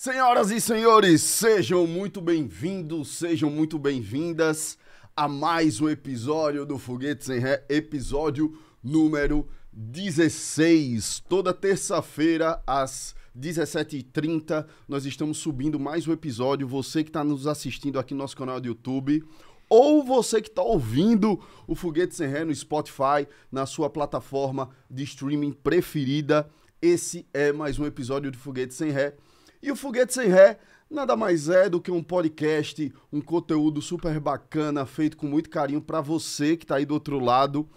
Senhoras e senhores, sejam muito bem-vindos, sejam muito bem-vindas a mais um episódio do Foguete Sem Ré, episódio número 16. Toda terça-feira, às 17h30, nós estamos subindo mais um episódio. Você que está nos assistindo aqui no nosso canal do YouTube, ou você que está ouvindo o Foguete Sem Ré no Spotify, na sua plataforma de streaming preferida, esse é mais um episódio do Foguete Sem Ré. E o Foguete Sem Ré nada mais é do que um podcast, um conteúdo super bacana, feito com muito carinho para você que está aí do outro lado,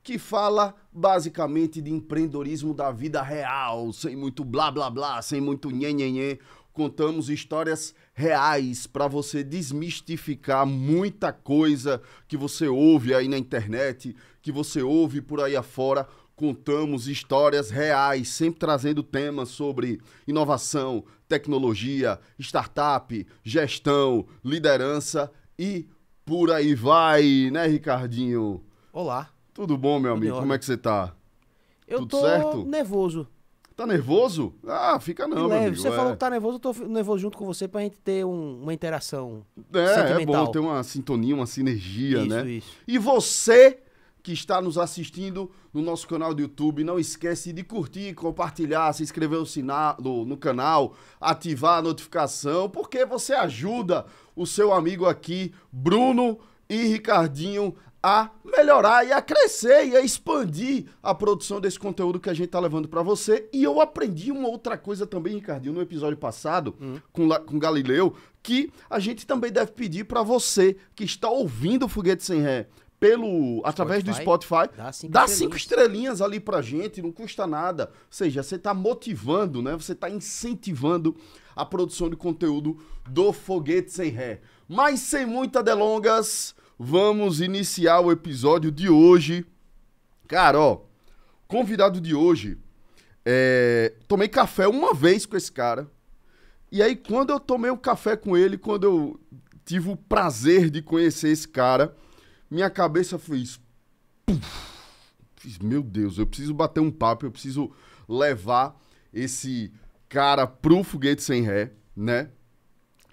que fala basicamente de empreendedorismo da vida real, sem muito blá blá blá, sem muito nhenhenhê. Contamos histórias reais para você desmistificar muita coisa que você ouve aí na internet, que você ouve por aí afora. Contamos histórias reais, sempre trazendo temas sobre inovação, tecnologia, startup, gestão, liderança e por aí vai, né, Ricardinho? Olá. Tudo bom, meu amigo? Como é que você tá? Eu Tudo tô certo? nervoso. Tá nervoso? Ah, fica não, meu Leve. amigo. Você falou que tá nervoso, eu tô nervoso junto com você pra gente ter uma interação É sentimental. bom ter uma sintonia, uma sinergia, Isso, né? isso. E você que está nos assistindo no nosso canal do YouTube, não esquece de curtir, compartilhar, se inscrever no canal, ativar a notificação, porque você ajuda o seu amigo aqui, Bruno e Ricardinho, a melhorar e a crescer e a expandir a produção desse conteúdo que a gente tá levando para você. E eu aprendi uma outra coisa também, Ricardinho, no episódio passado, com Galileu, que a gente também deve pedir para você que está ouvindo o Foguete Sem Ré através do Spotify, dá 5 estrelinhas ali pra gente, não custa nada. Ou seja, você tá motivando, né? Você tá incentivando a produção de conteúdo do Foguete Sem Ré. Mas sem muitas delongas, vamos iniciar o episódio de hoje. Cara, ó, convidado de hoje, tomei café uma vez com esse cara. E aí, quando eu tomei o café com ele, quando eu tive o prazer de conhecer esse cara, minha cabeça fez... Meu Deus, eu preciso bater um papo, eu preciso levar esse cara pro Foguete Sem Ré, né?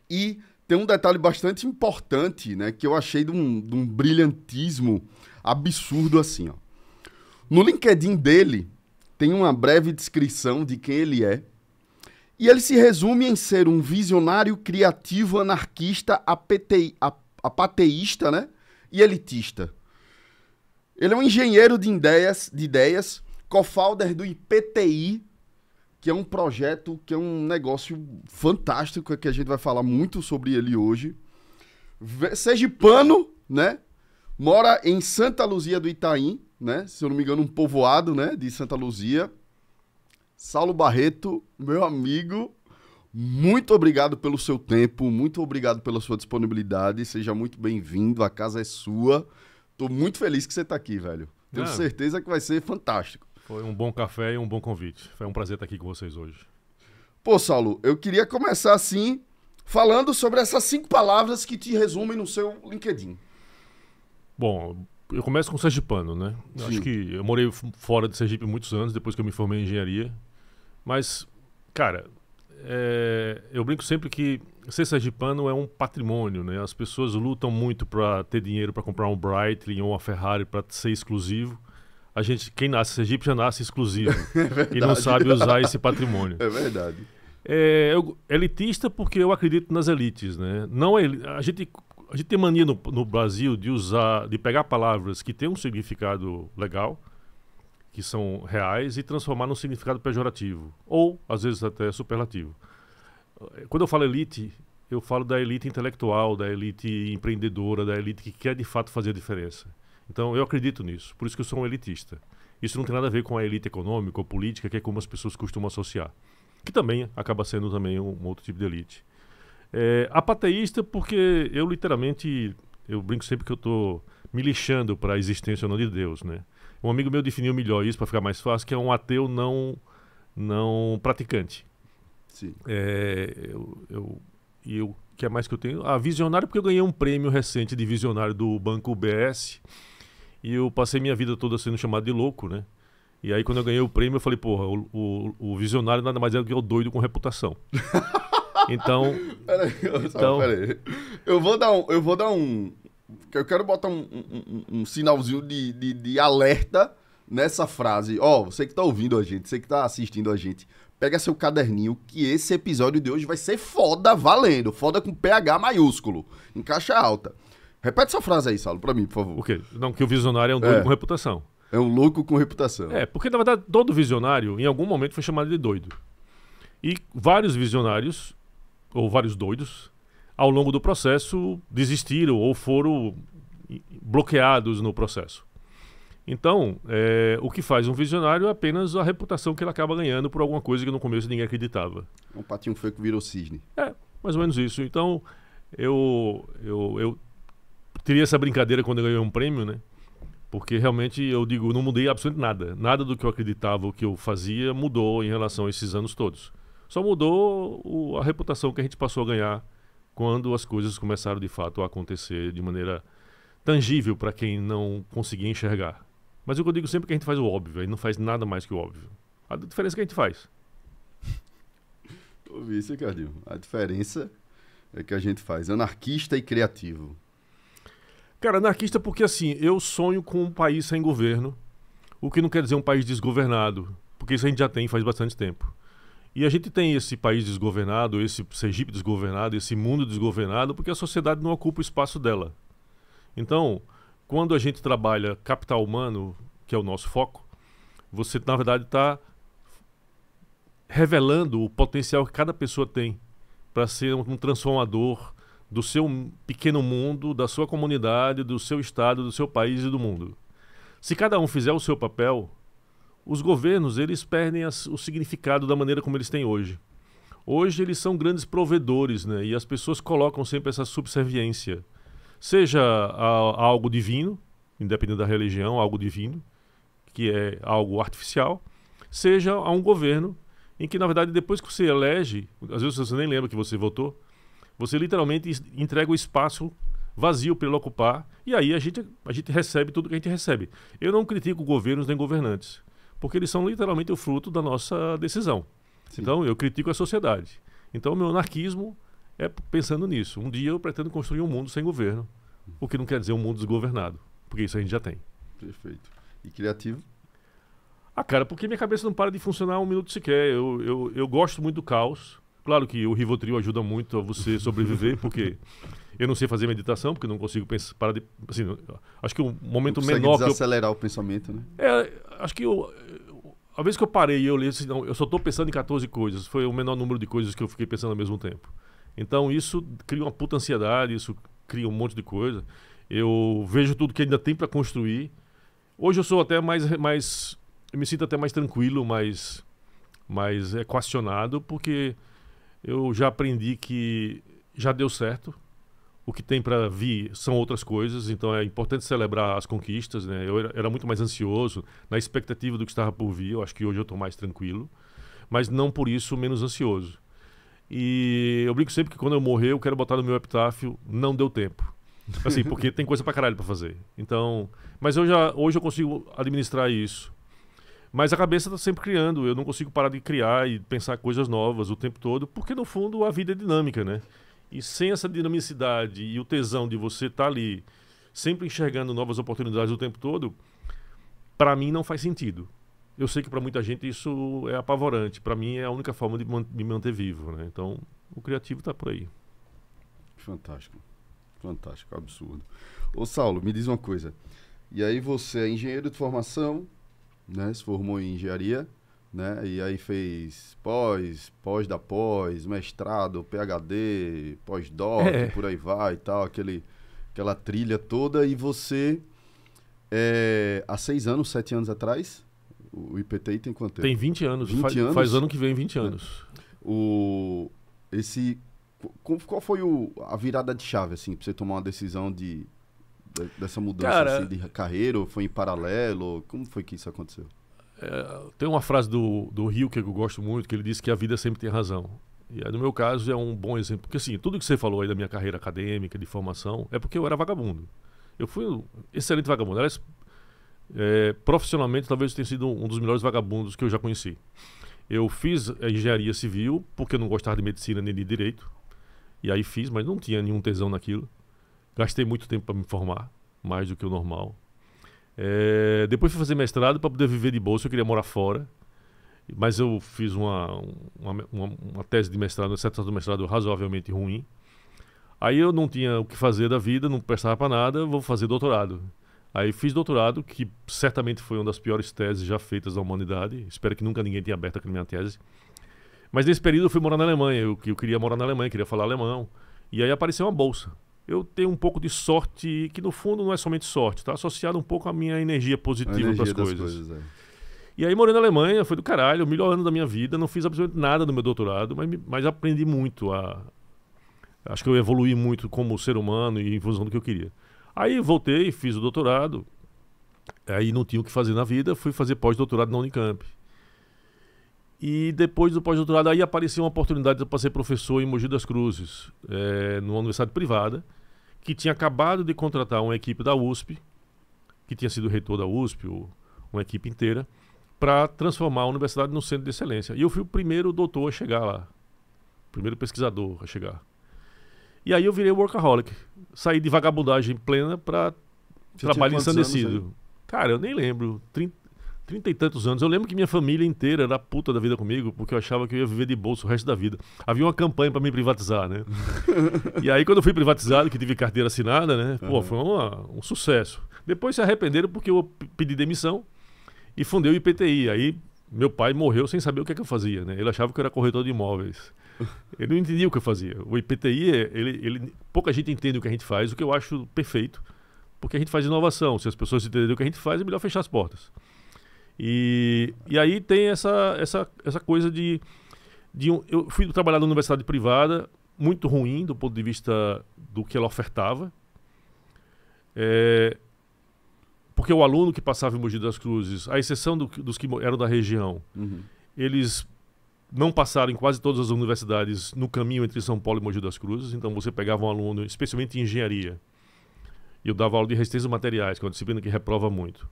E tem um detalhe bastante importante, né? Que eu achei de um brilhantismo absurdo assim, ó. No LinkedIn dele, tem uma breve descrição de quem ele é. E ele se resume em ser um visionário criativo, anarquista, apateísta, né? E elitista. Ele é um engenheiro de ideias, co-founder do IPTI, que é um projeto, que é um negócio fantástico, que a gente vai falar muito sobre ele hoje. Sergipano, né? Mora em Santa Luzia do Itaim, né? Se eu não me engano, um povoado, né? De Santa Luzia. Saulo Barreto, meu amigo, muito obrigado pelo seu tempo, muito obrigado pela sua disponibilidade, seja muito bem-vindo, a casa é sua. Tô muito feliz que você tá aqui, velho. Tenho certeza que vai ser fantástico. Foi um bom café e um bom convite. Foi um prazer estar aqui com vocês hoje. Pô, Saulo, eu queria começar assim, falando sobre essas 5 palavras que te resumem no seu LinkedIn. Bom, eu começo com sergipano, né? Eu acho que eu morei fora de Sergipe muitos anos, depois que eu me formei em engenharia. Mas, cara, eu brinco sempre que ser sergipano é um patrimônio, né? As pessoas lutam muito para ter dinheiro para comprar um Breitling ou uma Ferrari para ser exclusivo. A gente, quem nasce em Sergipe já nasce exclusivo e não sabe usar esse patrimônio. É verdade. Elitista porque eu acredito nas elites, né? Não a gente tem mania no Brasil de pegar palavras que têm um significado legal, que são reais, e transformar num significado pejorativo, ou às vezes até superlativo. Quando eu falo elite, eu falo da elite intelectual, da elite empreendedora, da elite que quer de fato fazer a diferença. Então eu acredito nisso, por isso que eu sou um elitista. Isso não tem nada a ver com a elite econômica ou política, que é como as pessoas costumam associar, que também acaba sendo também um outro tipo de elite. Apateísta porque eu literalmente, eu brinco sempre que eu estou me lixando para a existência ou não de Deus, né? Um amigo meu definiu melhor isso para ficar mais fácil, que é um ateu não praticante. Sim. O que é mais que eu tenho? Visionário, porque eu ganhei um prêmio recente de visionário do Banco UBS e eu passei minha vida toda sendo chamado de louco, né? E aí quando eu ganhei o prêmio eu falei, porra, o visionário nada mais é do que o doido com reputação. Então, Peraí. Eu quero botar um sinalzinho de alerta nessa frase. Ó, você que tá ouvindo a gente, você que tá assistindo a gente, pega seu caderninho que esse episódio de hoje vai ser foda valendo. Foda com PH maiúsculo, em caixa alta. Repete essa frase aí, Saulo, pra mim, por favor. o quê? Não, que o visionário é um doido com reputação. É um louco com reputação. Porque na verdade todo visionário em algum momento foi chamado de doido. E vários visionários, ou vários doidos, ao longo do processo desistiram ou foram bloqueados no processo. Então, o que faz um visionário é apenas a reputação que ele acaba ganhando por alguma coisa que no começo ninguém acreditava. Um patinho feio que virou cisne. Mais ou menos isso. Então, eu teria essa brincadeira quando eu ganhei um prêmio, né? Porque realmente eu digo, não mudei absolutamente nada. Nada do que eu acreditava, o que eu fazia, mudou em relação a esses anos todos. Só mudou a reputação que a gente passou a ganhar quando as coisas começaram de fato a acontecer de maneira tangível para quem não conseguia enxergar. Mas o que eu digo sempre é que a gente faz o óbvio, a gente não faz nada mais que o óbvio. A diferença é que a gente faz. Ouvi isso, Ricardinho. A diferença é que a gente faz. Anarquista e criativo. Cara, anarquista porque assim, eu sonho com um país sem governo, o que não quer dizer um país desgovernado, porque isso a gente já tem faz bastante tempo. E a gente tem esse país desgovernado, esse Sergipe desgovernado, esse mundo desgovernado, porque a sociedade não ocupa o espaço dela. Então, quando a gente trabalha capital humano, que é o nosso foco, você na verdade está revelando o potencial que cada pessoa tem para ser um transformador do seu pequeno mundo, da sua comunidade, do seu estado, do seu país e do mundo. Se cada um fizer o seu papel, os governos eles perdem o significado da maneira como eles têm hoje. Hoje eles são grandes provedores, né? E as pessoas colocam sempre essa subserviência, seja a algo divino, independente da religião, algo divino, que é algo artificial, seja a um governo em que, na verdade, depois que você elege, às vezes você nem lembra que você votou, você literalmente entrega o espaço vazio para ele ocupar, e aí a gente recebe tudo que a gente recebe. Eu não critico governos nem governantes, porque eles são literalmente o fruto da nossa decisão. Sim. Então eu critico a sociedade. Então o meu anarquismo é pensando nisso. Um dia eu pretendo construir um mundo sem governo, o que não quer dizer um mundo desgovernado, porque isso a gente já tem. Perfeito. E criativo? Cara, porque minha cabeça não para de funcionar um minuto sequer. Eu gosto muito do caos. Claro que o Rivotril ajuda muito a você sobreviver, porque eu não sei fazer meditação, porque não consigo pensar, parar de... Assim, acho que o momento menor que desacelerar o pensamento, né? Acho que a vez que eu parei e eu li assim, não, eu só estou pensando em 14 coisas. Foi o menor número de coisas que eu fiquei pensando ao mesmo tempo. Então isso cria uma puta ansiedade, isso cria um monte de coisa. Eu vejo tudo que ainda tem para construir. Hoje eu sou até mais eu me sinto até mais tranquilo, mais equacionado, porque eu já aprendi que já deu certo. O que tem para vir são outras coisas, então é importante celebrar as conquistas, né? Eu era muito mais ansioso, na expectativa do que estava por vir. Eu acho que hoje eu estou mais tranquilo, mas não por isso menos ansioso. E eu brinco sempre que quando eu morrer, eu quero botar no meu epitáfio, não deu tempo. Assim, porque tem coisa pra caralho pra fazer. Então, mas hoje eu consigo administrar isso. Mas a cabeça está sempre criando, eu não consigo parar de criar e pensar coisas novas o tempo todo, porque no fundo a vida é dinâmica, né? E sem essa dinamicidade e o tesão de você estar ali, sempre enxergando novas oportunidades o tempo todo, para mim não faz sentido. Eu sei que para muita gente isso é apavorante, para mim é a única forma de me manter vivo, né? Então o criativo está por aí. Fantástico, fantástico, absurdo. Ô Saulo, me diz uma coisa, e aí você é engenheiro de formação, né, se formou em engenharia, né, e aí fez pós da pós, mestrado, PhD, pós-doc, por aí vai e tal, aquela trilha toda, e você, há 6 anos, 7 anos atrás, o IPTI tem quanto tempo? Tem 20 anos, 20 anos? Faz ano que vem 20 anos. Qual foi a virada de chave, assim, pra você tomar uma decisão dessa mudança, cara, assim, de carreira, ou foi em paralelo? Como foi que isso aconteceu? Tem uma frase do Rio que eu gosto muito, que ele diz que a vida sempre tem razão. E no meu caso é um bom exemplo. Porque assim, tudo que você falou aí da minha carreira acadêmica, de formação, é porque eu era vagabundo. Eu fui um excelente vagabundo. Aliás, profissionalmente, talvez eu tenha sido um dos melhores vagabundos que eu já conheci. Eu fiz a engenharia civil porque eu não gostava de medicina nem de direito. E aí fiz, mas não tinha nenhum tesão naquilo. Gastei muito tempo para me formar, mais do que o normal. Depois fui fazer mestrado para poder viver de bolsa. Eu queria morar fora. Mas eu fiz uma tese de mestrado, uma dissertação de mestrado razoavelmente ruim. Aí eu não tinha o que fazer da vida, não prestava para nada, vou fazer doutorado. Aí fiz doutorado, que certamente foi uma das piores teses já feitas na humanidade. Espero que nunca ninguém tenha aberto aquela minha tese. Mas nesse período eu fui morar na Alemanha. Eu queria morar na Alemanha, queria falar alemão. E aí apareceu uma bolsa. Eu tenho um pouco de sorte, que no fundo não é somente sorte, está associado um pouco à minha energia positiva para as coisas. E aí morei na Alemanha, foi do caralho, o melhor ano da minha vida. Não fiz absolutamente nada no meu doutorado, mas aprendi muito. Acho que eu evoluí muito como ser humano e em função do que eu queria. Aí voltei, fiz o doutorado, aí não tinha o que fazer na vida, fui fazer pós-doutorado na Unicamp. E depois do pós-doutorado, aí apareceu uma oportunidade para ser professor em Mogi das Cruzes, numa universidade privada, que tinha acabado de contratar uma equipe da USP, que tinha sido reitor da USP, uma equipe inteira, para transformar a universidade num centro de excelência. E eu fui o primeiro doutor a chegar lá, o primeiro pesquisador a chegar. E aí eu virei workaholic. Saí de vagabundagem plena para trabalho ensandecido. Cara, eu nem lembro. 30 e tantos anos. Eu lembro que minha família inteira era puta da vida comigo, porque eu achava que eu ia viver de bolsa o resto da vida. Havia uma campanha para me privatizar, né? E aí quando eu fui privatizado, que tive carteira assinada, né? Pô, foi um sucesso. Depois se arrependeram porque eu pedi demissão e fundei o IPTI. Aí meu pai morreu sem saber o que é que eu fazia, né? Ele achava que eu era corretor de imóveis. Ele não entendia o que eu fazia. O IPTI, pouca gente entende o que a gente faz, o que eu acho perfeito, porque a gente faz inovação. Se as pessoas entenderem o que a gente faz, é melhor fechar as portas. E aí tem essa coisa eu fui trabalhar na universidade privada, muito ruim do ponto de vista do que ela ofertava. Porque o aluno que passava em Mogi das Cruzes, à exceção dos que eram da região, eles não passaram em quase todas as universidades no caminho entre São Paulo e Mogi das Cruzes. Então você pegava um aluno, especialmente em engenharia, e eu dava aula de resistência a materiais, que é uma disciplina que reprova muito.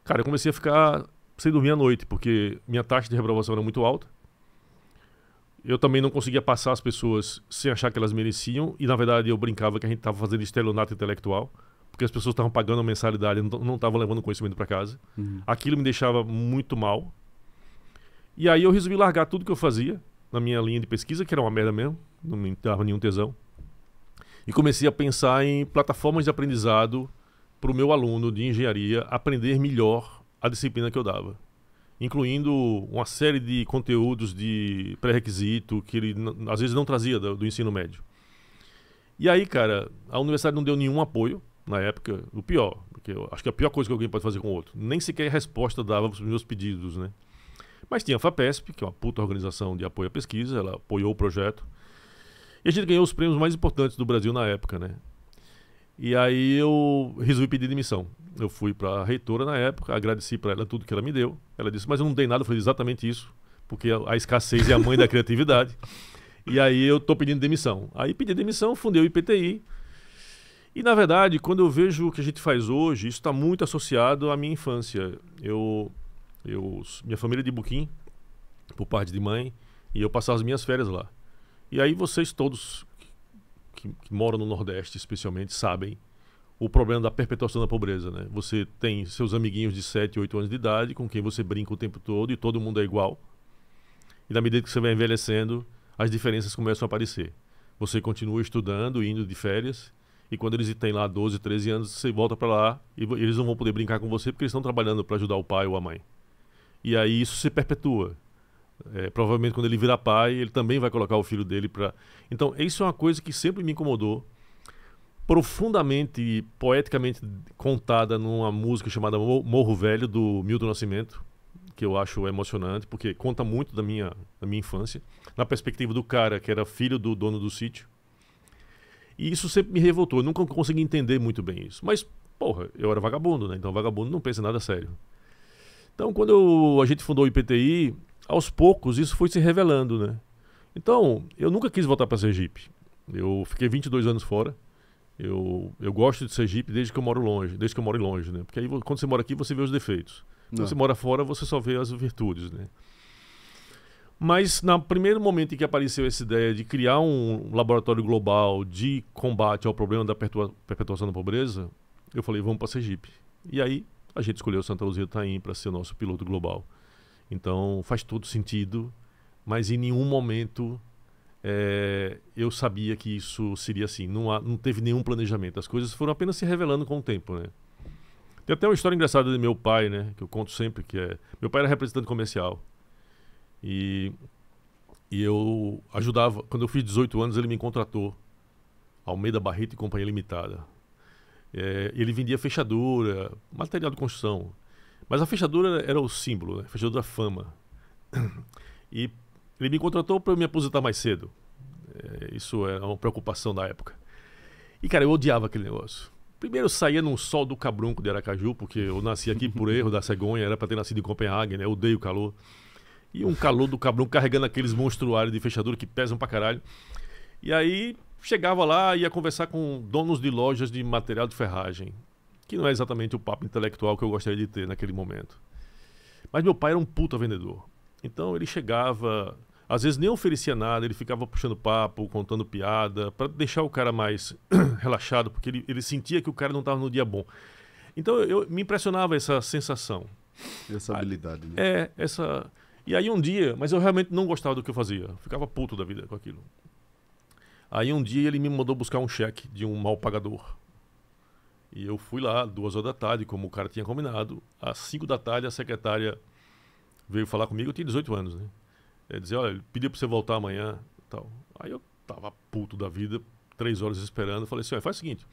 Cara, eu comecei a ficar sem dormir à noite, porque minha taxa de reprovação era muito alta. Eu também não conseguia passar as pessoas sem achar que elas mereciam, e na verdade eu brincava que a gente estava fazendo estelionato intelectual, porque as pessoas estavam pagando a mensalidade e não estavam levando conhecimento para casa. Aquilo me deixava muito mal. E aí eu resolvi largar tudo que eu fazia na minha linha de pesquisa, que era uma merda mesmo, não me dava nenhum tesão. E comecei a pensar em plataformas de aprendizado para o meu aluno de engenharia aprender melhor a disciplina que eu dava. Incluindo uma série de conteúdos de pré-requisito que ele às vezes não trazia do ensino médio. E aí, cara, a universidade não deu nenhum apoio na época, o pior, porque eu acho que é a pior coisa que alguém pode fazer com o outro. Nem sequer resposta dava para os meus pedidos, né? Mas tinha a FAPESP, que é uma puta organização de apoio à pesquisa, ela apoiou o projeto. E a gente ganhou os prêmios mais importantes do Brasil na época, né? E aí eu resolvi pedir demissão. Eu fui para a reitora na época, agradeci para ela tudo que ela me deu. Ela disse, mas eu não dei nada. Eu falei, exatamente isso, porque a escassez é a mãe da criatividade. E aí eu tô pedindo demissão. Aí pedi demissão, fundei o IPTI. E na verdade, quando eu vejo o que a gente faz hoje, isso está muito associado à minha infância. Minha família é de Buquim, por parte de mãe, e eu passava as minhas férias lá. E aí vocês todos que moram no Nordeste, especialmente, sabem o problema da perpetuação da pobreza, né? Você tem seus amiguinhos de 7, 8 anos de idade, com quem você brinca o tempo todo, e todo mundo é igual. E na medida que você vai envelhecendo, as diferenças começam a aparecer. Você continua estudando, indo de férias, e quando eles têm lá 12, 13 anos, você volta para lá, e eles não vão poder brincar com você, porque eles estão trabalhando para ajudar o pai ou a mãe. E aí isso se perpetua. Provavelmente quando ele virar pai, ele também vai colocar o filho dele para... Então, isso é uma coisa que sempre me incomodou, profundamente e poeticamente contada numa música chamada Morro Velho, do Milton Nascimento, que eu acho emocionante, porque conta muito da minha infância, na perspectiva do cara que era filho do dono do sítio. E isso sempre me revoltou, eu nunca consegui entender muito bem isso. Mas, porra, eu era vagabundo, né? Então vagabundo não pensa em nada sério. Então, quando a gente fundou o IPTI, aos poucos isso foi se revelando, né? Então, eu nunca quis voltar para Sergipe. Eu fiquei 22 anos fora. Eu gosto de Sergipe desde que eu moro longe, né? Porque aí quando você mora aqui, você vê os defeitos. Quando você mora fora, você só vê as virtudes, né? Mas no primeiro momento em que apareceu essa ideia de criar um laboratório global de combate ao problema da perpetuação da pobreza, eu falei, vamos para Sergipe. E aí a gente escolheu Santa Luzia do Itaim para ser o nosso piloto global. Então faz todo sentido, mas em nenhum momento eu sabia que isso seria assim. Não teve nenhum planejamento. As coisas foram apenas se revelando com o tempo, né? Tem até uma história engraçada de meu pai, né? Que eu conto sempre, meu pai era representante comercial. E eu ajudava, quando eu fiz 18 anos, ele me contratou, Almeida Barreto e Companhia Limitada. Ele vendia fechadura, material de construção. Mas a fechadura era o símbolo, né? Fechadura da fama. E ele me contratou para eu me aposentar mais cedo. Isso era uma preocupação da época. E, cara, eu odiava aquele negócio. Primeiro eu saía num sol do cabrunco de Aracaju, porque eu nasci aqui por erro da cegonha, era para ter nascido em Copenhague, né? Eu odeio o calor. E um calor do cabrunco carregando aqueles monstruários de fechadura que pesam pra caralho. E aí chegava lá e ia conversar com donos de lojas de material de ferragem, que não é exatamente o papo intelectual que eu gostaria de ter naquele momento. Mas meu pai era um puta vendedor. Então ele chegava, às vezes nem oferecia nada, ele ficava puxando papo, contando piada, para deixar o cara mais relaxado, porque ele sentia que o cara não estava no dia bom. Então me impressionava essa sensação. Essa habilidade, né? E aí um dia, mas eu realmente não gostava do que eu fazia, eu ficava puto da vida com aquilo. Aí um dia ele me mandou buscar um cheque de um mal pagador. E eu fui lá, 2h da tarde, como o cara tinha combinado. Às 5 da tarde a secretária veio falar comigo, eu tinha 18 anos, né? Dizer, olha, ele pediu pra você voltar amanhã e tal. Aí eu tava puto da vida, 3 horas esperando, falei assim, olha, faz o seguinte,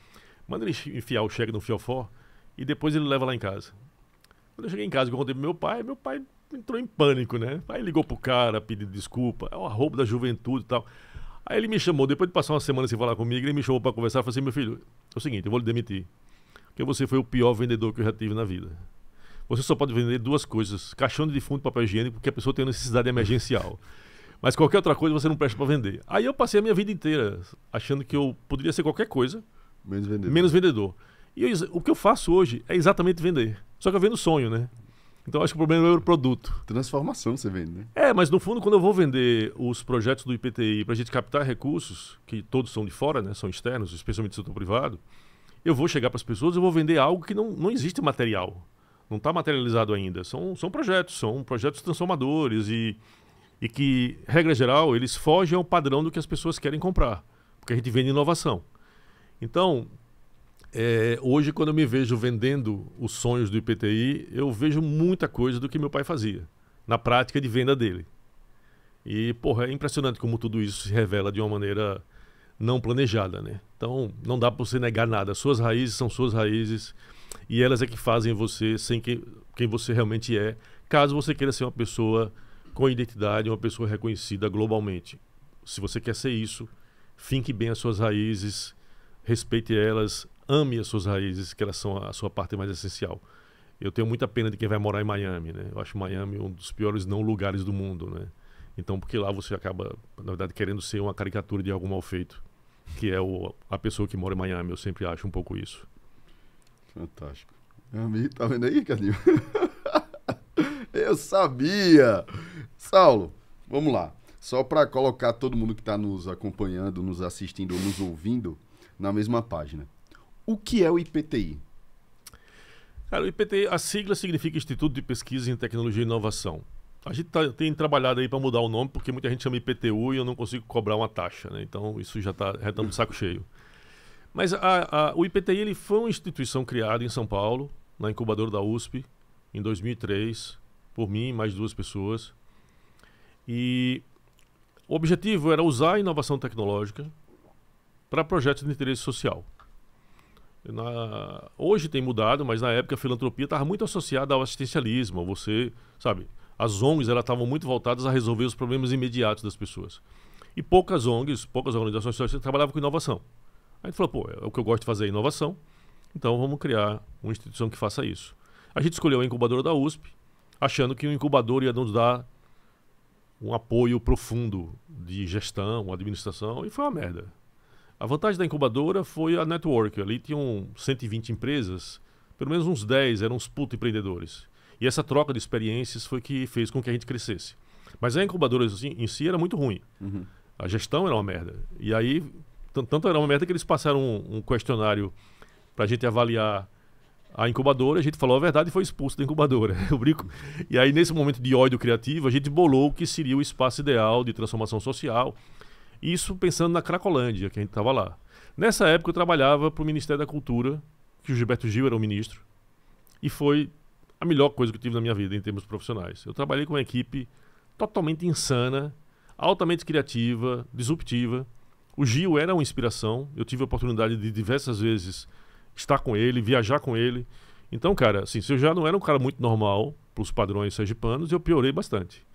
manda ele enfiar o cheque no fiofó e depois ele leva lá em casa. Quando eu cheguei em casa, eu contei pro meu pai entrou em pânico, né? Aí ligou pro cara, pedindo desculpa, é o arrobo da juventude e tal. Aí ele me chamou, depois de passar uma semana sem falar comigo, ele me chamou pra conversar e falou assim, meu filho, é o seguinte, eu vou lhe demitir, porque você foi o pior vendedor que eu já tive na vida. Você só pode vender 2 coisas, caixão de defunto e papel higiênico, porque a pessoa tem uma necessidade emergencial. Mas qualquer outra coisa você não presta pra vender. Aí eu passei a minha vida inteira achando que eu poderia ser qualquer coisa, menos vendedor. E o que eu faço hoje é exatamente vender. Só que eu vendo sonho, né? Então acho que o problema é o produto. Transformação você vende, né? Mas no fundo, quando eu vou vender os projetos do IPTI para a gente captar recursos, que todos são de fora, né? São externos, especialmente do setor privado, eu vou chegar para as pessoas e vou vender algo que não existe material. Não está materializado ainda. São projetos transformadores e que, regra geral, eles fogem ao padrão do que as pessoas querem comprar. Porque a gente vende inovação. Então, hoje, quando eu me vejo vendendo os sonhos do IPTI, eu vejo muita coisa do que meu pai fazia, na prática de venda dele. E, porra, é impressionante como tudo isso se revela de uma maneira não planejada, né? Então, não dá para você negar nada. Suas raízes são suas raízes e elas é que fazem você sem quem você realmente é, caso você queira ser uma pessoa com identidade, uma pessoa reconhecida globalmente. Se você quer ser isso, finque bem as suas raízes, respeite elas, ame as suas raízes, que elas são a sua parte mais essencial. Eu tenho muita pena de quem vai morar em Miami, né? Eu acho Miami um dos piores não lugares do mundo, né? Então, porque lá você acaba, na verdade, querendo ser uma caricatura de algo mal feito, que é a pessoa que mora em Miami. Eu sempre acho um pouco isso. Fantástico. Meu amigo, tá vendo aí, Cadinho? Eu sabia! Saulo, vamos lá. Só para colocar todo mundo que está nos acompanhando, nos assistindo ou nos ouvindo na mesma página. O que é o IPTI? Cara, o IPTI, a sigla significa Instituto de Pesquisa em Tecnologia e Inovação. A gente tem trabalhado aí para mudar o nome, porque muita gente chama IPTU e eu não consigo cobrar uma taxa, né? Então isso já estamos de saco cheio. Mas o IPTI ele foi uma instituição criada em São Paulo, na incubadora da USP, em 2003, por mim e mais 2 pessoas. E o objetivo era usar a inovação tecnológica para projetos de interesse social. Hoje tem mudado, mas na época a filantropia estava muito associada ao assistencialismo. Você, sabe, as ONGs estavam muito voltadas a resolver os problemas imediatos das pessoas. E poucas ONGs, poucas organizações sociais trabalhavam com inovação. Aí a gente falou, pô, é o que eu gosto de fazer, inovação, então vamos criar uma instituição que faça isso. A gente escolheu a incubadora da USP, achando que o incubador ia nos dar um apoio profundo de gestão, administração, e foi uma merda. A vantagem da incubadora foi a network. Ali tinham 120 empresas, pelo menos uns 10 eram uns puto empreendedores. E essa troca de experiências foi que fez com que a gente crescesse. Mas a incubadora assim, em si era muito ruim. A gestão era uma merda. E aí, tanto era uma merda que eles passaram um questionário pra gente avaliar a incubadora, a gente falou a verdade e foi expulso da incubadora. Eu brinco. E aí, nesse momento de ódio criativo, a gente bolou o que seria o espaço ideal de transformação social. Isso pensando na Cracolândia, que a gente estava lá. Nessa época, eu trabalhava para o Ministério da Cultura, que o Gilberto Gil era o ministro, e foi a melhor coisa que eu tive na minha vida, em termos profissionais. Eu trabalhei com uma equipe totalmente insana, altamente criativa, disruptiva. O Gil era uma inspiração. Eu tive a oportunidade de diversas vezes estar com ele, viajar com ele. Então, cara, assim, se eu já não era um cara muito normal para os padrões sergipanos, eu piorei bastante.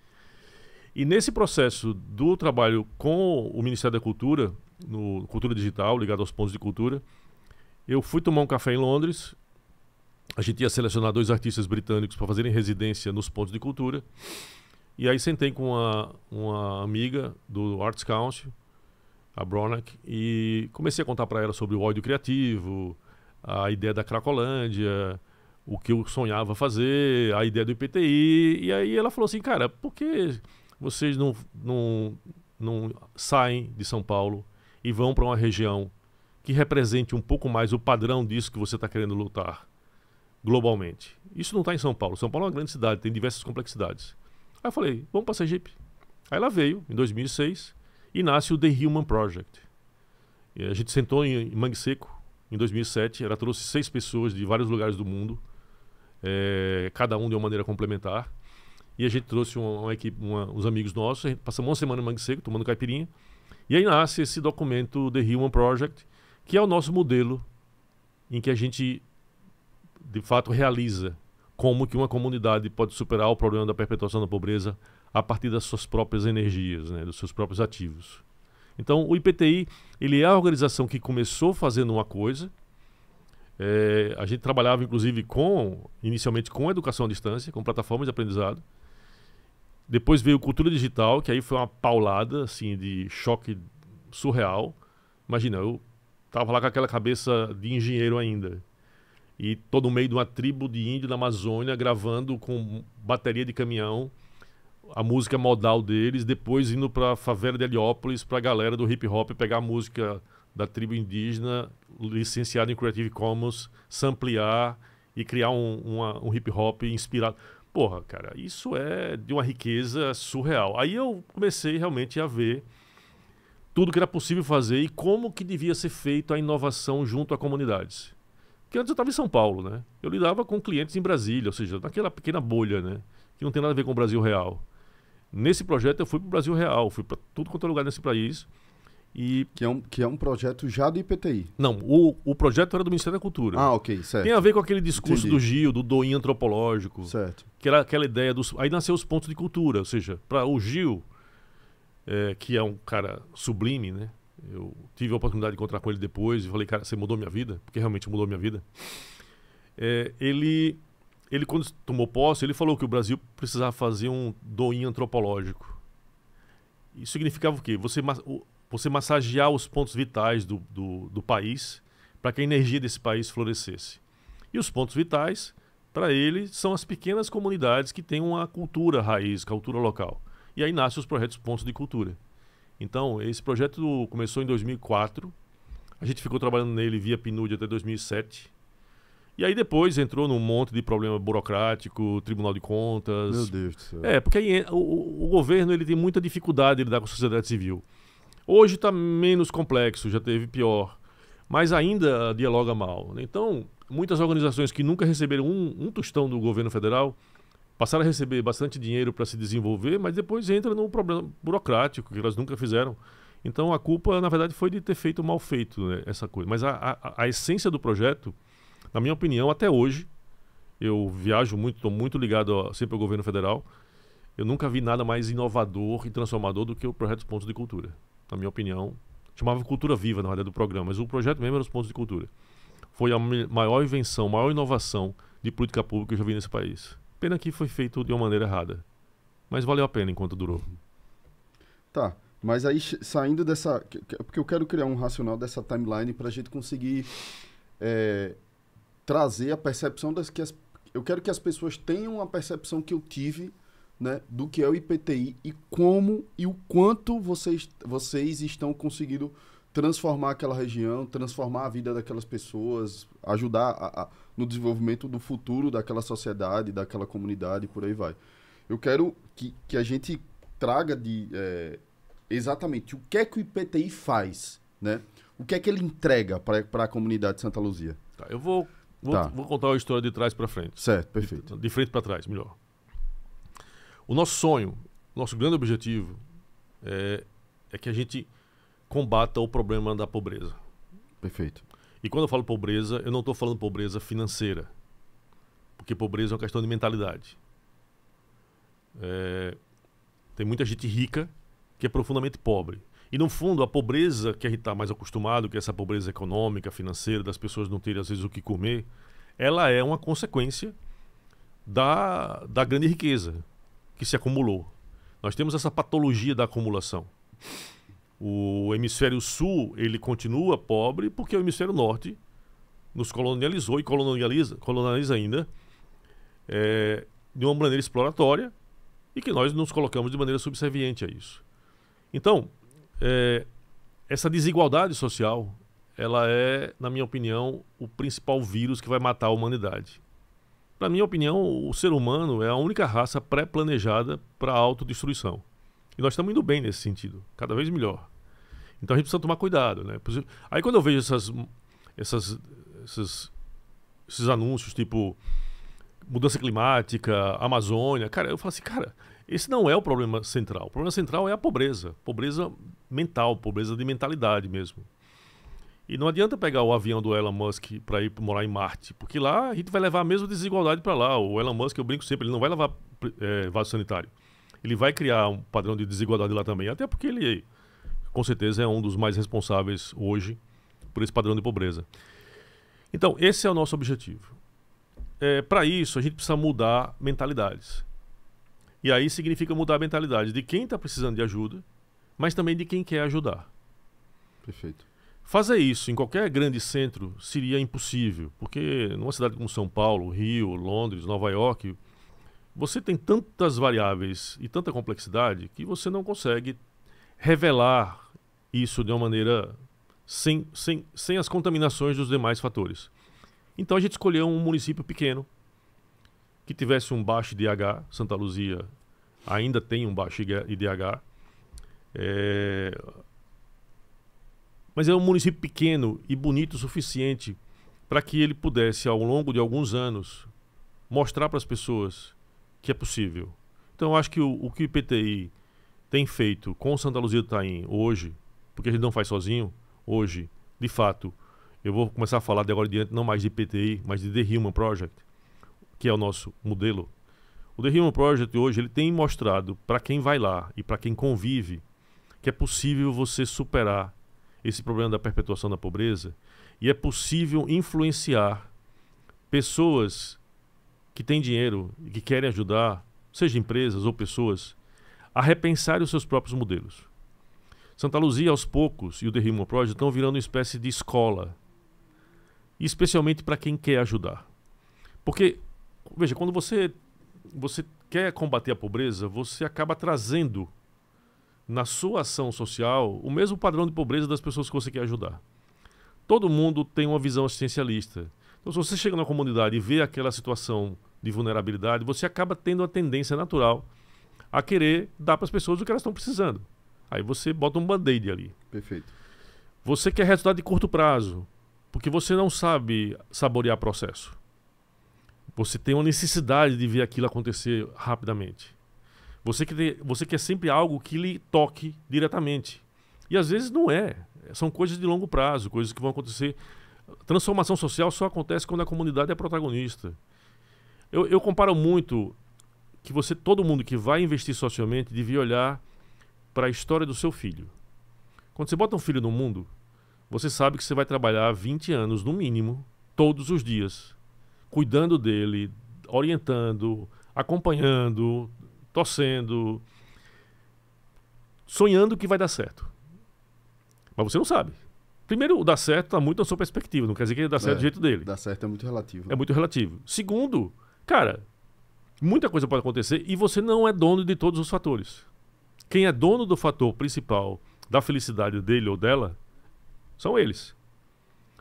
E nesse processo do trabalho com o Ministério da Cultura, no Cultura Digital, ligado aos pontos de cultura, eu fui tomar um café em Londres. A gente ia selecionar 2 artistas britânicos para fazerem residência nos pontos de cultura. E aí sentei com uma amiga do Arts Council, a Bronack, e comecei a contar para ela sobre o ódio criativo, a ideia da Cracolândia, o que eu sonhava fazer, a ideia do IPTI. E aí ela falou assim, cara, por que vocês não saem de São Paulo e vão para uma região que represente um pouco mais o padrão disso que você está querendo lutar globalmente? Isso não está em São Paulo. São Paulo é uma grande cidade, tem diversas complexidades. Aí eu falei, vamos para Sergipe. Aí ela veio, em 2006, e nasce o The Human Project. E a gente sentou em Mangue Seco, em 2007. Ela trouxe 6 pessoas de vários lugares do mundo, cada um de uma maneira complementar. E a gente trouxe uma equipe, uns amigos nossos. A gente passamos uma semana em Mangue Seco, tomando caipirinha. E aí nasce esse documento, The Human Project, que é o nosso modelo em que a gente, de fato, realiza como que uma comunidade pode superar o problema da perpetuação da pobreza a partir das suas próprias energias, né, dos seus próprios ativos. Então, o IPTI, ele é a organização que começou fazendo uma coisa. A gente trabalhava, inclusive, inicialmente com educação à distância, com plataformas de aprendizado. Depois veio Cultura Digital, que aí foi uma paulada, assim, de choque surreal. Imagina, eu tava lá com aquela cabeça de engenheiro ainda. E todo no meio de uma tribo de índio na Amazônia, gravando com bateria de caminhão a música modal deles, depois indo para a favela de Heliópolis, para a galera do hip hop pegar a música da tribo indígena, licenciada em Creative Commons, samplear e criar um hip hop inspirado. Porra, cara, isso é de uma riqueza surreal. Aí eu comecei realmente a ver tudo que era possível fazer e como que devia ser feita a inovação junto a comunidades. Porque antes eu estava em São Paulo, né? Eu lidava com clientes em Brasília, ou seja, naquela pequena bolha, né? Que não tem nada a ver com o Brasil real. Nesse projeto eu fui para o Brasil real, fui para tudo quanto é lugar nesse país. E... Que é um projeto já do IPTI. Não, o projeto era do Ministério da Cultura. Ah, ok, certo. Tem a ver com aquele discurso Entendi. do Gil, do doim antropológico. Certo. Que era aquela ideia dos... Aí nasceu os pontos de cultura, ou seja, para o Gil, que é um cara sublime, né? Eu tive a oportunidade de encontrar com ele depois e falei, cara, você mudou minha vida, porque realmente mudou minha vida. Ele quando tomou posse, ele falou que o Brasil precisava fazer um doim antropológico. Isso significava o quê? Você massagear os pontos vitais do país para que a energia desse país florescesse. E os pontos vitais, para ele, são as pequenas comunidades que têm uma cultura raiz, cultura local. E aí nascem os projetos Pontos de Cultura. Então, esse projeto começou em 2004. A gente ficou trabalhando nele via PNUD até 2007. E aí depois entrou num monte de problema burocrático, Tribunal de Contas. Meu Deus do céu. Porque aí o governo ele tem muita dificuldade de lidar com a sociedade civil. Hoje está menos complexo, já teve pior. Mas ainda dialoga mal, né? Então, muitas organizações que nunca receberam um tostão do governo federal passaram a receber bastante dinheiro para se desenvolver, mas depois entra num problema burocrático que elas nunca fizeram. Então, a culpa, na verdade, foi de ter feito mal feito, né, essa coisa. Mas a essência do projeto, na minha opinião, até hoje, eu viajo muito, estou muito ligado sempre ao governo federal, eu nunca vi nada mais inovador e transformador do que o projeto Pontos de Cultura. Na minha opinião, chamava Cultura Viva, na verdade, do programa, mas o projeto mesmo era os Pontos de Cultura. Foi a maior invenção, maior inovação de política pública que eu já vi nesse país. Pena que foi feito de uma maneira errada. Mas valeu a pena enquanto durou. Tá, mas aí saindo dessa... Porque eu quero criar um racional dessa timeline para a gente conseguir trazer a percepção eu quero que as pessoas tenham a percepção que eu tive né, do que é o IPTI e como e o quanto vocês estão conseguindo transformar aquela região, transformar a vida daquelas pessoas, ajudar no desenvolvimento do futuro daquela sociedade, daquela comunidade, por aí vai. Eu quero que a gente traga exatamente o que é que o IPTI faz, né? O que é que ele entrega para a comunidade de Santa Luzia. Tá, eu vou contar a história de trás para frente. Certo, perfeito. De frente para trás, melhor. O nosso sonho, nosso grande objetivo é que a gente combata o problema da pobreza. Perfeito. E quando eu falo pobreza, eu não estou falando pobreza financeira, porque pobreza é uma questão de mentalidade. Tem muita gente rica que é profundamente pobre. E, no fundo, a pobreza que a gente está mais acostumado, que é essa pobreza econômica, financeira, das pessoas não terem, às vezes, o que comer, ela é uma consequência da grande riqueza que se acumulou. Nós temos essa patologia da acumulação. O hemisfério sul, ele continua pobre porque o hemisfério norte nos colonializou e colonializa ainda de uma maneira exploratória e que nós nos colocamos de maneira subserviente a isso. Então, essa desigualdade social, ela é, na minha opinião, o principal vírus que vai matar a humanidade. Na minha opinião, o ser humano é a única raça pré-planejada para a autodestruição. E nós estamos indo bem nesse sentido, cada vez melhor. Então a gente precisa tomar cuidado, né? Aí quando eu vejo esses anúncios tipo mudança climática, Amazônia, cara, eu falo assim, cara, esse não é o problema central. O problema central é a pobreza mental, pobreza de mentalidade mesmo. E não adianta pegar o avião do Elon Musk para ir morar em Marte, porque lá a gente vai levar a mesma desigualdade para lá. O Elon Musk, eu brinco sempre, ele não vai levar vaso sanitário. Ele vai criar um padrão de desigualdade lá também, até porque ele, com certeza, é um dos mais responsáveis hoje por esse padrão de pobreza. Então, esse é o nosso objetivo. Para isso, a gente precisa mudar mentalidades. E aí significa mudar a mentalidade de quem está precisando de ajuda, mas também de quem quer ajudar. Perfeito. Fazer isso em qualquer grande centro seria impossível, porque numa cidade como São Paulo, Rio, Londres, Nova York, você tem tantas variáveis e tanta complexidade que você não consegue revelar isso de uma maneira sem as contaminações dos demais fatores. Então a gente escolheu um município pequeno que tivesse um baixo IDH. Santa Luzia ainda tem um baixo IDH. Mas é um município pequeno e bonito o suficiente para que ele pudesse, ao longo de alguns anos, mostrar para as pessoas que é possível. Então eu acho que o que o IPTI tem feito com Santa Luzia do Itaim hoje, porque a gente não faz sozinho, hoje, de fato, eu vou começar a falar de agora em diante não mais de IPTI, mas de The Human Project, que é o nosso modelo. O The Human Project hoje ele tem mostrado para quem vai lá e para quem convive que é possível você superar esse problema da perpetuação da pobreza e é possível influenciar pessoas que têm dinheiro e que querem ajudar, seja empresas ou pessoas, a repensar os seus próprios modelos. Santa Luzia, aos poucos, e o The Human Project estão virando uma espécie de escola, especialmente para quem quer ajudar. Porque, veja, quando você quer combater a pobreza, você acaba trazendo na sua ação social o mesmo padrão de pobreza das pessoas que você quer ajudar. Todo mundo tem uma visão assistencialista. Então, se você chega na comunidade e vê aquela situação de vulnerabilidade, você acaba tendo a tendência natural a querer dar para as pessoas o que elas estão precisando. Aí você bota um band-aid ali. Perfeito. Você quer resultado de curto prazo, porque você não sabe saborear processo. Você tem uma necessidade de ver aquilo acontecer rapidamente. Você quer sempre algo que lhe toque diretamente. E às vezes não é. São coisas de longo prazo, coisas que vão acontecer. Transformação social só acontece quando a comunidade é protagonista. Eu comparo muito que todo mundo que vai investir socialmente devia olhar para a história do seu filho. Quando você bota um filho no mundo, você sabe que você vai trabalhar 20 anos, no mínimo, todos os dias, cuidando dele, orientando, acompanhando, torcendo, sonhando que vai dar certo. Mas você não sabe. Primeiro, o dar certo está muito na sua perspectiva, não quer dizer que ele dá certo do jeito dele. Dar certo é muito relativo. É muito relativo. Segundo, cara, Muita coisa pode acontecer e você não é dono de todos os fatores. Quem é dono do fator principal da felicidade dele ou dela são eles.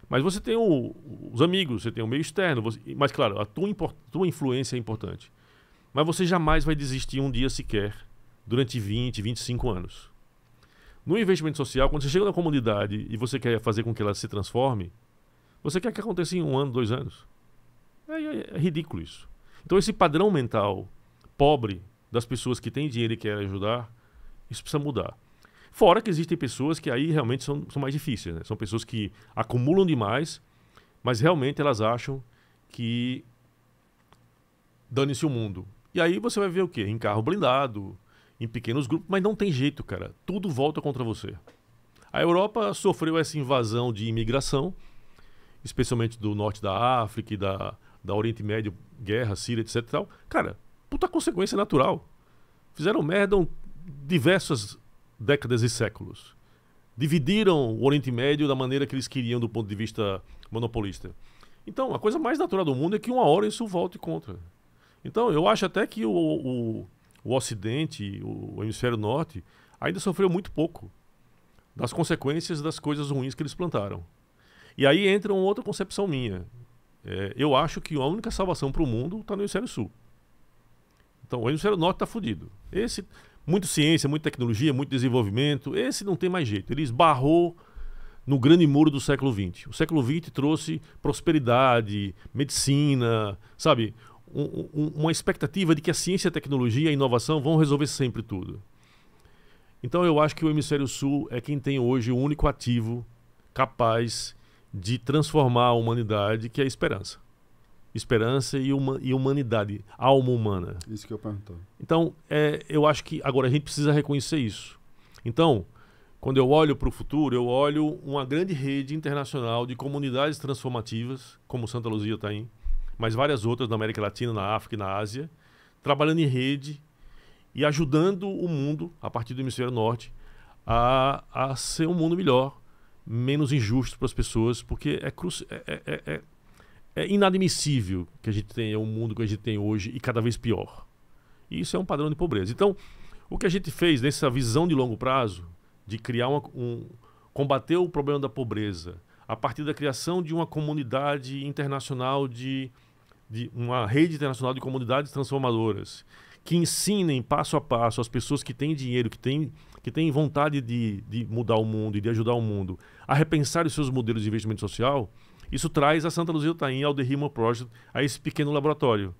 Mas você tem os amigos, você tem o meio externo. Mas, claro, a tua influência é importante. Mas você jamais vai desistir um dia sequer durante 20, 25 anos. No investimento social, quando você chega na comunidade e você quer fazer com que ela se transforme, você quer que aconteça em 1 ano, 2 anos. É ridículo isso. Então esse padrão mental pobre das pessoas que têm dinheiro e querem ajudar, isso precisa mudar. Fora que existem pessoas que aí realmente são mais difíceis, né? São pessoas que acumulam demais, mas realmente elas acham que dane-se o mundo. E aí você vai ver o quê? Em carro blindado, em pequenos grupos, mas não tem jeito, cara. Tudo volta contra você. A Europa sofreu essa invasão de imigração, especialmente do norte da África e da Oriente Médio, guerra, Síria, etc. e tal. Cara, puta consequência natural. Fizeram merda diversas décadas e séculos. Dividiram o Oriente Médio da maneira que eles queriam do ponto de vista monopolista. Então, a coisa mais natural do mundo é que uma hora isso volte contra. Então, eu acho até que o Ocidente, o Hemisfério Norte, ainda sofreu muito pouco das consequências das coisas ruins que eles plantaram. E aí entra uma outra concepção minha. Eu acho que a única salvação para o mundo está no Hemisfério Sul. Então, o Hemisfério Norte está fodido. Muita ciência, muita tecnologia, muito desenvolvimento, esse não tem mais jeito. Ele esbarrou no grande muro do século XX. O século XX trouxe prosperidade, medicina, sabe? Uma expectativa de que a ciência, a tecnologia e a inovação vão resolver sempre tudo. Então eu acho que o Hemisfério Sul é quem tem hoje o único ativo capaz de transformar a humanidade, que é a esperança. Esperança e humanidade, alma humana. Isso que eu perguntei. Então, eu acho que agora a gente precisa reconhecer isso. Então, quando eu olho para o futuro, eu olho uma grande rede internacional de comunidades transformativas, como Santa Luzia está aí, mas várias outras na América Latina, na África e na Ásia, trabalhando em rede e ajudando o mundo, a partir do Hemisfério Norte, a ser um mundo melhor, menos injusto para as pessoas, porque é inadmissível que a gente tenha um mundo que a gente tem hoje e cada vez pior. E isso é um padrão de pobreza. Então, o que a gente fez nessa visão de longo prazo, de criar combater o problema da pobreza, a partir da criação de uma comunidade internacional, de uma rede internacional de comunidades transformadoras, que ensinem passo a passo as pessoas que têm dinheiro, que têm vontade de mudar o mundo e de ajudar o mundo, a repensar os seus modelos de investimento social. Isso traz a Santa Luzia Itaim, ao The Human Project, a esse pequeno laboratório.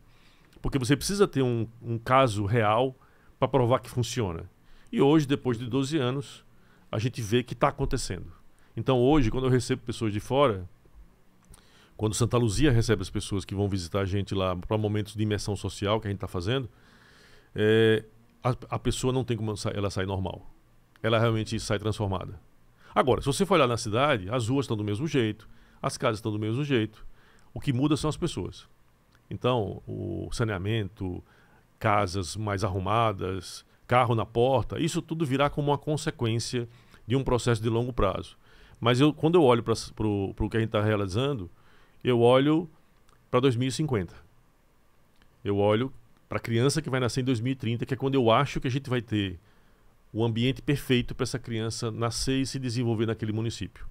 Porque você precisa ter um caso real para provar que funciona. E hoje, depois de 12 anos, a gente vê que está acontecendo. Então hoje, quando eu recebo pessoas de fora, quando Santa Luzia recebe as pessoas que vão visitar a gente lá para momentos de imersão social que a gente está fazendo, a pessoa não tem como ela sair normal. Ela realmente sai transformada. Agora, se você for olhar na cidade, as ruas estão do mesmo jeito, as casas estão do mesmo jeito. O que muda são as pessoas. Então, o saneamento, casas mais arrumadas, carro na porta, isso tudo virá como uma consequência de um processo de longo prazo. Mas quando eu olho para o que a gente está realizando, eu olho para 2050. Eu olho para a criança que vai nascer em 2030, que é quando eu acho que a gente vai ter o ambiente perfeito para essa criança nascer e se desenvolver naquele município.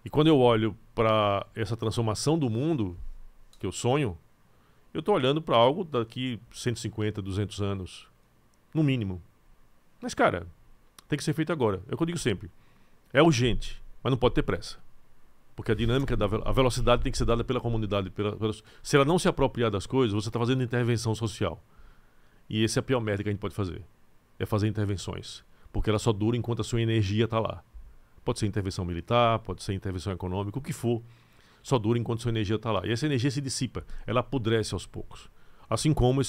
E quando eu olho para essa transformação do mundo, que eu sonho, eu estou olhando para algo daqui 150, 200 anos, no mínimo. Mas, cara, tem que ser feito agora. É o que eu digo sempre. É urgente, mas não pode ter pressa. Porque a dinâmica, a velocidade tem que ser dada pela comunidade. Se ela não se apropriar das coisas, você está fazendo intervenção social. E essa é a pior merda que a gente pode fazer. É fazer intervenções. Porque ela só dura enquanto a sua energia está lá. Pode ser intervenção militar, pode ser intervenção econômica, o que for. Só dura enquanto sua energia está lá. E essa energia se dissipa, ela apodrece aos poucos. Assim como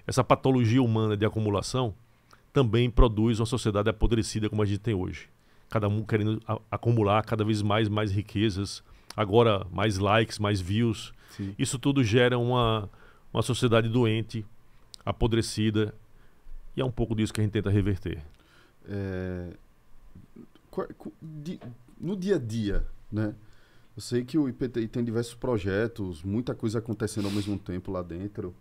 essa patologia humana de acumulação também produz uma sociedade apodrecida como a gente tem hoje. Cada um querendo acumular cada vez mais riquezas, agora mais likes, mais views. Sim. Isso tudo gera uma sociedade doente, apodrecida, e é um pouco disso que a gente tenta reverter. No dia a dia, né? Eu sei que o IPTI tem diversos projetos, muita coisa acontecendo ao mesmo tempo lá dentro.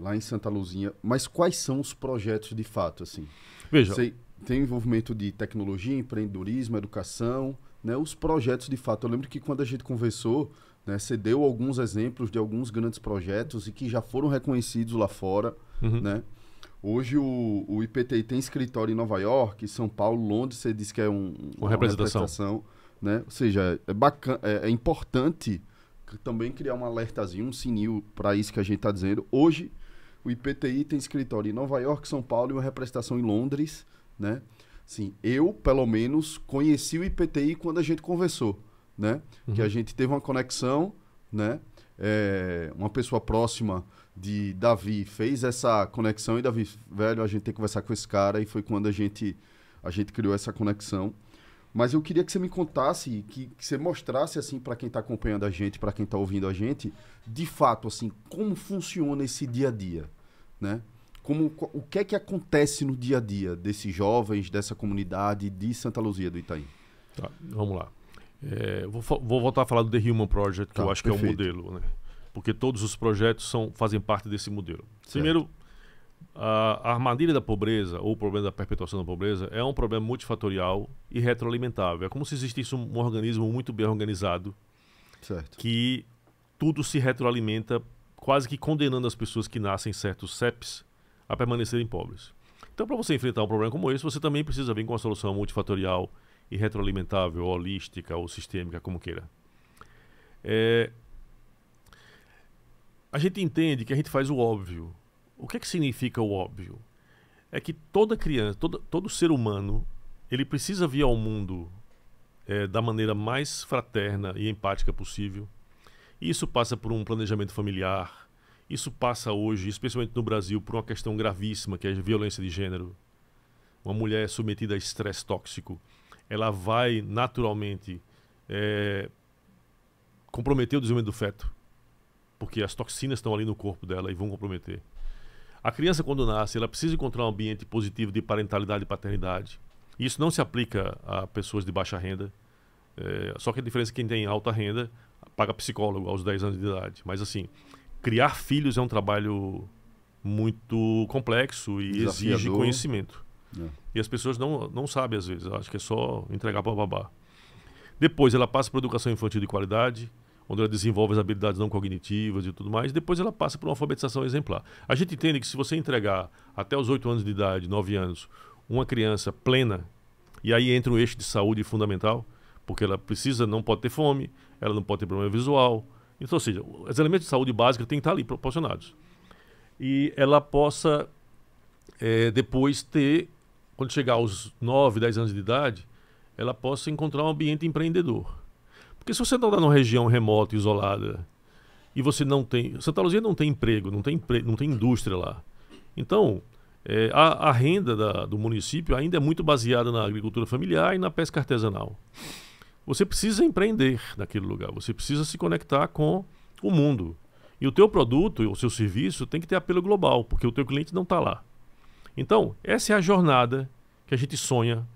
lá em Santa Luzinha, mas quais são os projetos de fato, assim? Veja, Você tem envolvimento de tecnologia, empreendedorismo, educação, né? Os projetos de fato. Eu lembro que quando a gente conversou, né, você deu alguns exemplos de alguns grandes projetos e que já foram reconhecidos lá fora, né? Hoje o IPTI tem escritório em Nova York, São Paulo, Londres, você disse que é uma representação, né? Ou seja, é bacana, é importante também criar um alertazinho, um sininho para isso que a gente está dizendo. Hoje, o IPTI tem escritório em Nova York, São Paulo e uma representação em Londres, né? Sim, eu, pelo menos, conheci o IPTI quando a gente conversou, né? Que a gente teve uma conexão, né? Uma pessoa próxima de Davi fez essa conexão e Davi, velho, a gente tem que conversar com esse cara e foi quando a gente criou essa conexão. Mas eu queria que você me contasse, que você mostrasse assim para quem está acompanhando a gente, para quem está ouvindo a gente, de fato assim, como funciona esse dia a dia, né? O que é que acontece no dia a dia desses jovens, dessa comunidade de Santa Luzia do Itaim? Tá, vamos lá. Vou voltar a falar do The Human Project, que eu acho perfeito. que é o modelo, né? Porque todos os projetos fazem parte desse modelo. Certo. Primeiro, a armadilha da pobreza, ou o problema da perpetuação da pobreza, é um problema multifatorial e retroalimentável. É como se existisse um organismo muito bem organizado, certo, que tudo se retroalimenta, quase que condenando as pessoas que nascem certos CEPs a permanecerem pobres. Então, para você enfrentar um problema como esse, você também precisa vir com uma solução multifatorial e retroalimentável, holística ou sistêmica, como queira. A gente entende que a gente faz o óbvio. O que é que significa o óbvio? É que toda criança, todo ser humano, ele precisa vir ao mundo da maneira mais fraterna e empática possível. E isso passa por um planejamento familiar. Isso passa hoje, especialmente no Brasil, por uma questão gravíssima, que é a violência de gênero. Uma mulher submetida a estresse tóxico, ela vai naturalmente comprometer o desenvolvimento do feto, porque as toxinas estão ali no corpo dela e vão comprometer. A criança, quando nasce, ela precisa encontrar um ambiente positivo de parentalidade e paternidade. Isso não se aplica a pessoas de baixa renda. Só que a diferença é que quem tem alta renda paga psicólogo aos 10 anos de idade. Mas assim, criar filhos é um trabalho muito complexo e exige conhecimento. E as pessoas não sabem às vezes. Acho que é só entregar para babá. Depois ela passa por educação infantil de qualidade, onde ela desenvolve as habilidades não cognitivas e tudo mais. Depois ela passa por uma alfabetização exemplar. A gente entende que se você entregar até os 8 anos de idade, 9 anos, uma criança plena, e aí entra um eixo de saúde fundamental, porque ela não pode ter fome, ela não pode ter problema visual. Então, ou seja, os elementos de saúde básicos têm que estar ali proporcionados. E ela possa depois ter, quando chegar aos 9, 10 anos de idade, ela possa encontrar um ambiente empreendedor. Porque se você não está numa região remota, isolada, e você não tem... Santa Luzia não tem emprego, não tem indústria lá. Então, a renda do município ainda é muito baseada na agricultura familiar e na pesca artesanal. Você precisa empreender naquele lugar, você precisa se conectar com o mundo. E o teu produto, o seu serviço, tem que ter apelo global, porque o teu cliente não está lá. Então, essa é a jornada que a gente sonha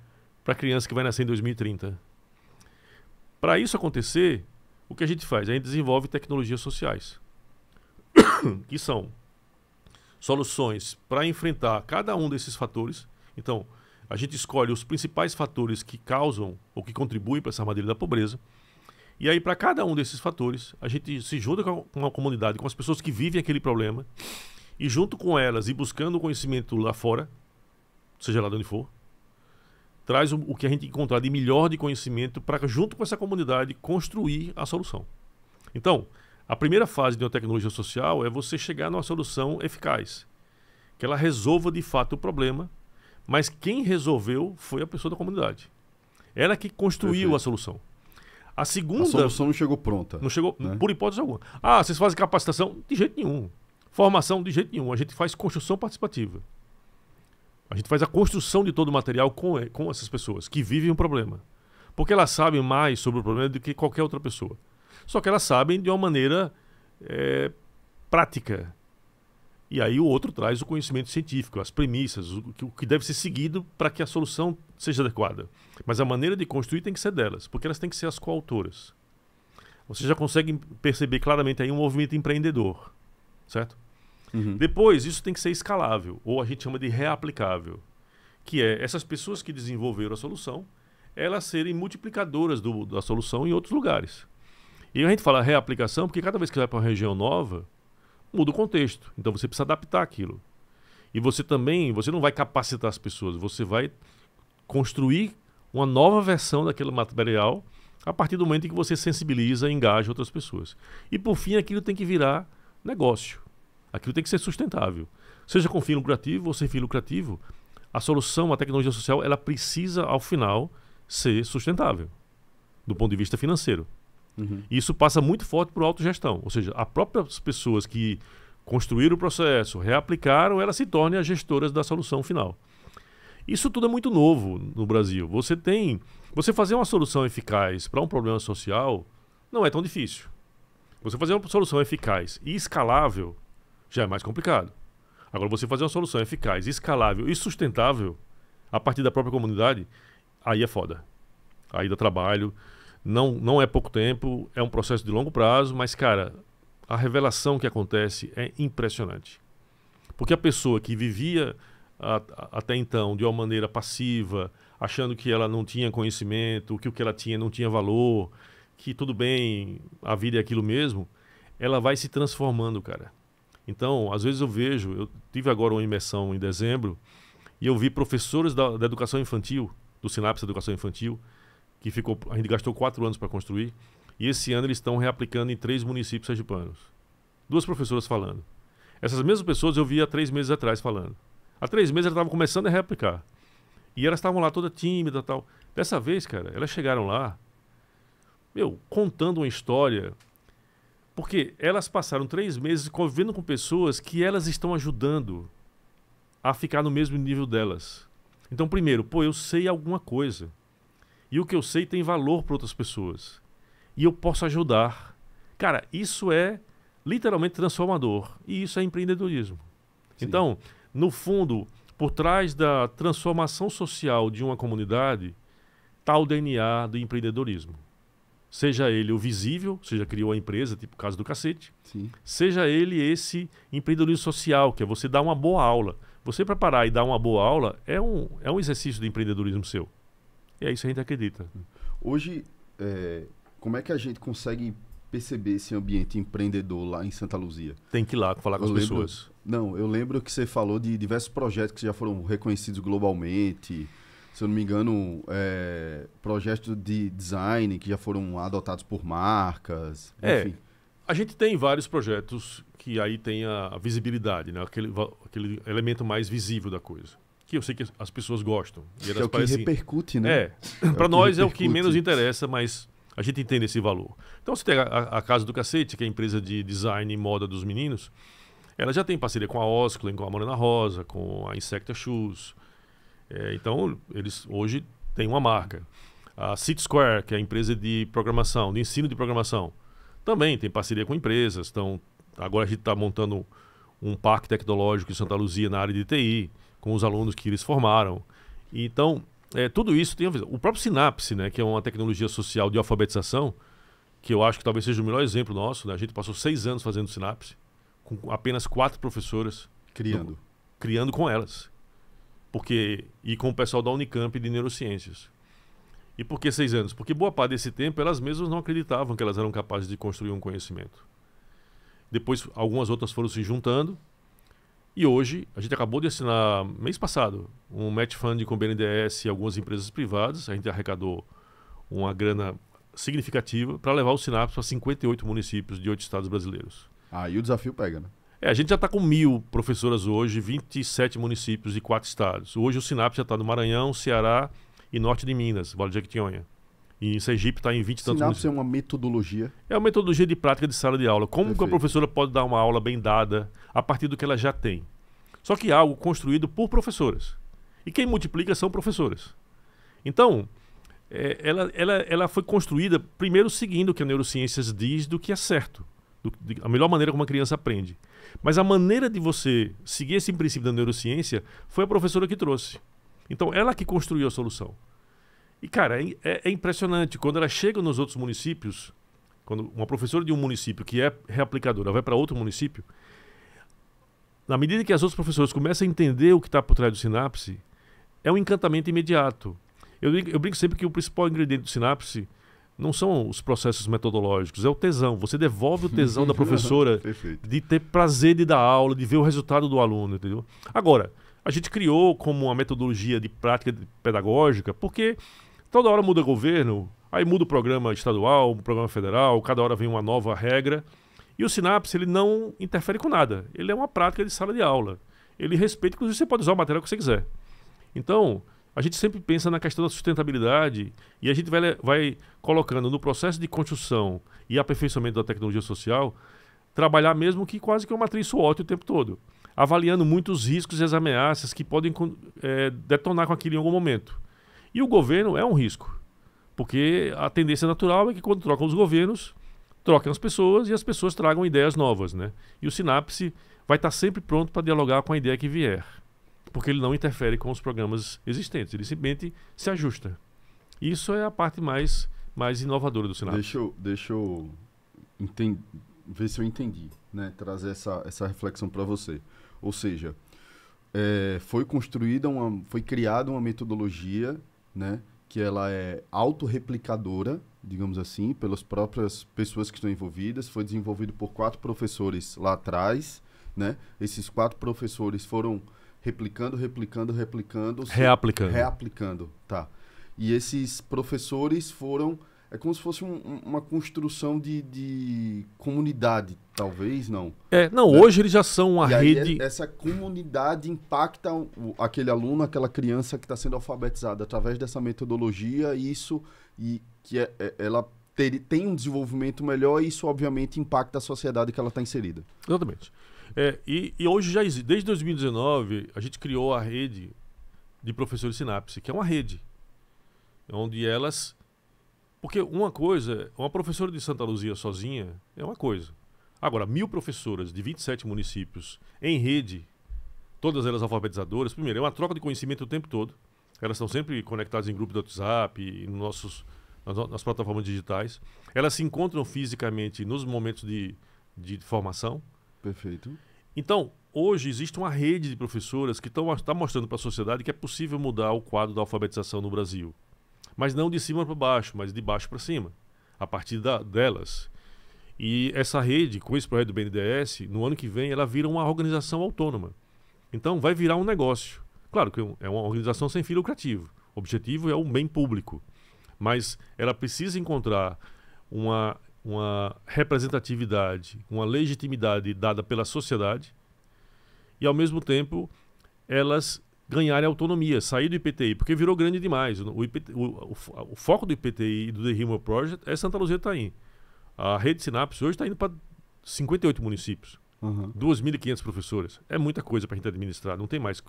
para a criança que vai nascer em 2030. Para isso acontecer, o que a gente faz? A gente desenvolve tecnologias sociais, que são soluções para enfrentar cada um desses fatores. Então, a gente escolhe os principais fatores que causam ou que contribuem para essa armadilha da pobreza. E aí, para cada um desses fatores, a gente se junta com a comunidade, com as pessoas que vivem aquele problema, e junto com elas e buscando o conhecimento lá fora, seja lá de onde for, traz o que a gente encontrar de melhor de conhecimento para, junto com essa comunidade, construir a solução. Então, a primeira fase de uma tecnologia social é você chegar numa solução eficaz, que ela resolva de fato o problema, mas quem resolveu foi a pessoa da comunidade. Ela que construiu a solução. A solução não chegou pronta. Não chegou, né? Por hipótese alguma. Ah, vocês fazem capacitação? De jeito nenhum. Formação? De jeito nenhum. A gente faz construção participativa. A gente faz a construção de todo o material com essas pessoas que vivem um problema. Porque elas sabem mais sobre o problema do que qualquer outra pessoa. Só que elas sabem de uma maneira prática. E aí o outro traz o conhecimento científico, as premissas, o que deve ser seguido para que a solução seja adequada. Mas a maneira de construir tem que ser delas, porque elas têm que ser as coautoras. Você já consegue perceber claramente aí um movimento empreendedor, certo? Depois, isso tem que ser escalável, ou a gente chama de reaplicável, que é essas pessoas que desenvolveram a solução, elas serem multiplicadoras da solução em outros lugares. E a gente fala reaplicação porque cada vez que vai para uma região nova, muda o contexto. Então você precisa adaptar aquilo. E você não vai capacitar as pessoas, você vai construir uma nova versão daquele material a partir do momento em que você sensibiliza e engaja outras pessoas. E por fim, aquilo tem que virar negócio. Aquilo tem que ser sustentável. Seja com fim lucrativo ou sem fim lucrativo, a solução, a tecnologia social, ela precisa, ao final, ser sustentável, do ponto de vista financeiro. E isso passa muito forte por autogestão. Ou seja, as próprias pessoas que construíram o processo, reaplicaram, elas se tornem as gestoras da solução final. Isso tudo é muito novo no Brasil. Você fazer uma solução eficaz para um problema social não é tão difícil. Você fazer uma solução eficaz e escalável já é mais complicado. Agora, você fazer uma solução eficaz, escalável e sustentável a partir da própria comunidade, aí é foda. Aí dá trabalho. Não é pouco tempo, é um processo de longo prazo, mas, cara, a revelação que acontece é impressionante. Porque a pessoa que vivia até então de uma maneira passiva, achando que ela não tinha conhecimento, que o que ela tinha não tinha valor, que tudo bem, a vida é aquilo mesmo, ela vai se transformando, cara. Então, às vezes eu tive agora uma imersão em dezembro, e eu vi professores da educação infantil, do Sinapse Educação Infantil, a gente gastou 4 anos para construir, e esse ano eles estão reaplicando em 3 municípios sergipanos. 2 professoras falando. Essas mesmas pessoas eu vi há 3 meses atrás falando. Há 3 meses elas estavam começando a reaplicar. E elas estavam lá toda tímida e tal. Dessa vez, cara, elas chegaram lá, contando uma história, porque elas passaram 3 meses convivendo com pessoas que elas estão ajudando a ficar no mesmo nível delas. Então, primeiro, eu sei alguma coisa. E o que eu sei tem valor para outras pessoas. E eu posso ajudar. Cara, isso é literalmente transformador. E isso é empreendedorismo. Sim. Então, no fundo, por trás da transformação social de uma comunidade, está o DNA do empreendedorismo. Seja ele o visível, seja criou a empresa, tipo o caso do Cacete. Sim. Seja ele esse empreendedorismo social, que é você dar uma boa aula. Você preparar e dar uma boa aula é um exercício de empreendedorismo seu. E é isso que a gente acredita. Hoje, como é que a gente consegue perceber esse ambiente empreendedor lá em Santa Luzia? Tem que ir lá falar com as pessoas. Não, eu lembro que você falou de diversos projetos que já foram reconhecidos globalmente. Se eu não me engano, projetos de design que já foram adotados por marcas. Enfim. A gente tem vários projetos que aí tem a visibilidade, né? Aquele elemento mais visível da coisa. Que eu sei que as pessoas gostam. E elas é o que repercute, né? Para nós é o que menos interessa, mas a gente entende esse valor. Então, você tem a Casa do Cacete, que é a empresa de design e moda dos meninos, ela já tem parceria com a Osklen, com a Morena Rosa, com a Insecta Shoes. Então, eles hoje têm uma marca. A City Square, que é a empresa de programação, de ensino de programação, também tem parceria com empresas. Então, agora a gente está montando um parque tecnológico em Santa Luzia na área de TI, com os alunos que eles formaram. Então, tudo isso tem a ver. O próprio Sinapse, né, que é uma tecnologia social de alfabetização, que eu acho que talvez seja o melhor exemplo nosso, né? A gente passou 6 anos fazendo Sinapse, com apenas 4 professoras. Criando com elas. E com o pessoal da Unicamp de Neurociências. E por que 6 anos? Porque boa parte desse tempo elas mesmas não acreditavam que elas eram capazes de construir um conhecimento. Depois, algumas outras foram se juntando. E hoje, a gente acabou de assinar, mês passado, um match funding com o BNDES e algumas empresas privadas. A gente arrecadou uma grana significativa para levar o Sinapse para 58 municípios de 8 estados brasileiros. Aí o desafio pega, né? A gente já está com 1.000 professoras hoje, 27 municípios e 4 estados. Hoje o Sinapse já está no Maranhão, Ceará e norte de Minas, Vale de Jequitinhonha. E em Sergipe está em 20 e tantos municípios. Sinapse é uma metodologia? É uma metodologia de prática de sala de aula. Como que a professora pode dar uma aula bem dada a partir do que ela já tem? Só que é algo construído por professoras. E quem multiplica são professoras. Então, ela foi construída primeiro seguindo o que a neurociências diz do que é certo. A melhor maneira como uma criança aprende. Mas a maneira de você seguir esse princípio da neurociência foi a professora que trouxe. Então, ela que construiu a solução. E, cara, é impressionante. Quando ela chega nos outros municípios, quando uma professora de um município que é reaplicadora vai para outro município, na medida que as outras professoras começam a entender o que está por trás do Sinapse, é um encantamento imediato. Eu brinco sempre que o principal ingrediente do Sinapse não são os processos metodológicos, é o tesão. Você devolve o tesão da professora de ter prazer de dar aula, de ver o resultado do aluno, entendeu? Agora, a gente criou como uma metodologia de prática pedagógica, porque toda hora muda governo, aí muda o programa estadual, o programa federal, cada hora vem uma nova regra. E o Sinapse, ele não interfere com nada. Ele é uma prática de sala de aula. Ele respeita, inclusive você pode usar o material que você quiser. Então, a gente sempre pensa na questão da sustentabilidade e a gente vai colocando no processo de construção e aperfeiçoamento da tecnologia social, trabalhar mesmo que quase que uma matriz SWOT o tempo todo, avaliando muitos riscos e as ameaças que podem detonar com aquilo em algum momento. E o governo é um risco, porque a tendência natural é que quando trocam os governos, troquem as pessoas e as pessoas tragam ideias novas, né? E o Sinapse vai estar sempre pronto para dialogar com a ideia que vier, porque ele não interfere com os programas existentes, ele simplesmente se ajusta. Isso é a parte mais inovadora do Sinapse. Deixa eu ver se eu entendi, né? Trazer essa reflexão para você. Ou seja, foi criada uma metodologia, né? Que ela é autorreplicadora, digamos assim, pelas próprias pessoas que estão envolvidas. Foi desenvolvido por 4 professores lá atrás, né? Esses 4 professores foram replicando, reaplicando, tá. E esses professores foram, é como se fosse uma construção de comunidade, talvez, não? Não, né? Hoje eles já são uma rede... Aí essa comunidade impacta aquele aluno, aquela criança que está sendo alfabetizada através dessa metodologia, ela tem um desenvolvimento melhor e isso, obviamente, impacta a sociedade que ela está inserida. Exatamente. E hoje já existe, desde 2019, a gente criou a rede de professores Sinapse, que é uma rede, onde elas... Porque uma professora de Santa Luzia sozinha é uma coisa. Agora, 1000 professoras de 27 municípios em rede, todas elas alfabetizadoras, primeiro, é uma troca de conhecimento o tempo todo. Elas estão sempre conectadas em grupos do WhatsApp e nas plataformas digitais. Elas se encontram fisicamente nos momentos de formação. Perfeito. Então, hoje existe uma rede de professoras que está mostrando para a sociedade que é possível mudar o quadro da alfabetização no Brasil. Mas não de cima para baixo, mas de baixo para cima, a partir delas. E essa rede, com esse projeto do BNDES, no ano que vem, ela vira uma organização autônoma. Então, vai virar um negócio. Claro que é uma organização sem fim lucrativo. O objetivo é o bem público. Mas ela precisa encontrar uma representatividade, uma legitimidade dada pela sociedade e, ao mesmo tempo, elas ganharem autonomia, sair do IPTI, porque virou grande demais. O foco do IPTI e do The Human Project é Santa Luzia do Itaim. A rede Sinapse hoje está indo para 58 municípios, 2.500 professores. É muita coisa para a gente administrar, não tem mais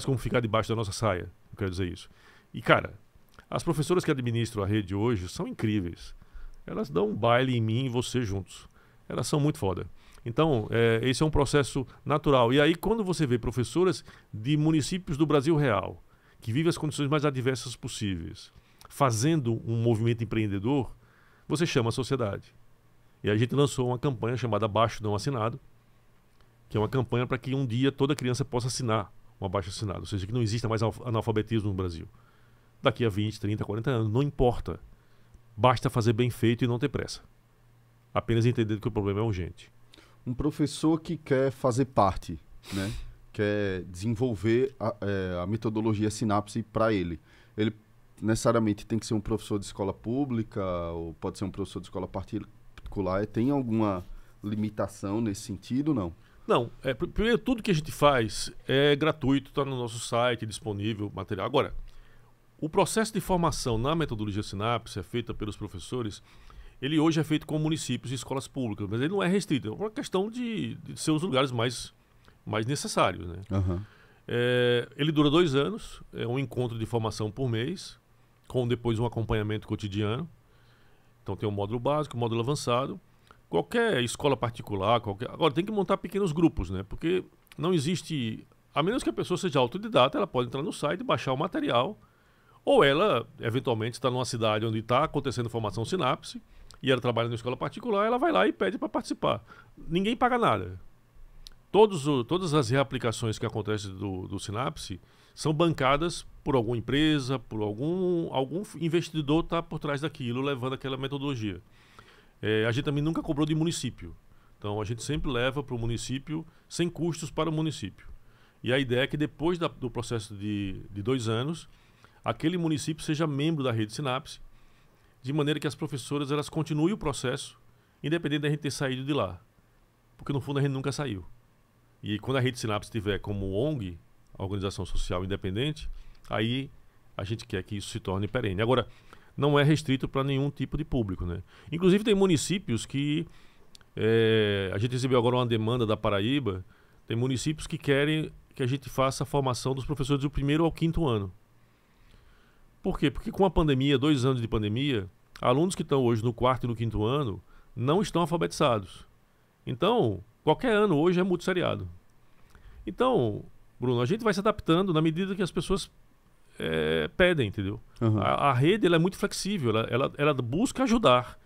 como ficar debaixo da nossa saia, eu quero dizer isso. E, cara, as professoras que administram a rede hoje são incríveis. Elas dão um baile em mim e você juntos. Elas são muito foda. Então, esse é um processo natural. E aí, quando você vê professoras de municípios do Brasil real, que vivem as condições mais adversas possíveis, fazendo um movimento empreendedor, você chama a sociedade. E a gente lançou uma campanha chamada Abaixo Não Assinado, que é uma campanha para que um dia toda criança possa assinar um abaixo assinado. Ou seja, que não exista mais analfabetismo no Brasil. Daqui a 20, 30, 40 anos, não importa. Basta fazer bem feito e não ter pressa. Apenas entender que o problema é urgente. Um professor que quer fazer parte, né? Quer desenvolver a metodologia Sinapse para ele. Ele necessariamente tem que ser um professor de escola pública ou pode ser um professor de escola particular. Tem alguma limitação nesse sentido, não? Não. Primeiro, tudo que a gente faz é gratuito, está no nosso site, disponível, material. Agora, o processo de formação na metodologia Sinapse é feita pelos professores. Ele hoje é feito com municípios e escolas públicas, mas ele não é restrito. É uma questão de ser os lugares mais necessários, né? Ele dura 2 anos, é um encontro de formação por mês, com depois um acompanhamento cotidiano. Então tem o módulo básico, o módulo avançado. Qualquer escola particular, agora tem que montar pequenos grupos, né? Porque não existe, a menos que a pessoa seja autodidata, ela pode entrar no site, baixar o material, ou ela, eventualmente, está numa cidade onde está acontecendo formação Sinapse, e ela trabalha numa escola particular, ela vai lá e pede para participar. Ninguém paga nada. todas as reaplicações que acontecem do Synapse são bancadas por alguma empresa, por algum investidor está por trás daquilo, levando aquela metodologia. A gente também nunca cobrou de município. Então, a gente sempre leva para o município sem custos para o município. E a ideia é que depois do processo de 2 anos, aquele município seja membro da rede Synapse, de maneira que as professoras elas continuem o processo, independente da gente ter saído de lá. Porque, no fundo, a gente nunca saiu. E quando a rede Synapse estiver como ONG, organização social independente, aí a gente quer que isso se torne perene. Agora, não é restrito para nenhum tipo de público, né? Inclusive tem municípios que... a gente recebeu agora uma demanda da Paraíba, tem municípios que querem que a gente faça a formação dos professores do 1º ao 5º ano. Por quê? Porque com a pandemia, 2 anos de pandemia, alunos que estão hoje no 4º e no 5º ano não estão alfabetizados. Então, qualquer ano hoje é multisseriado. Então, Bruno, a gente vai se adaptando na medida que as pessoas pedem, entendeu? Uhum. A rede ela é muito flexível, ela busca ajudar.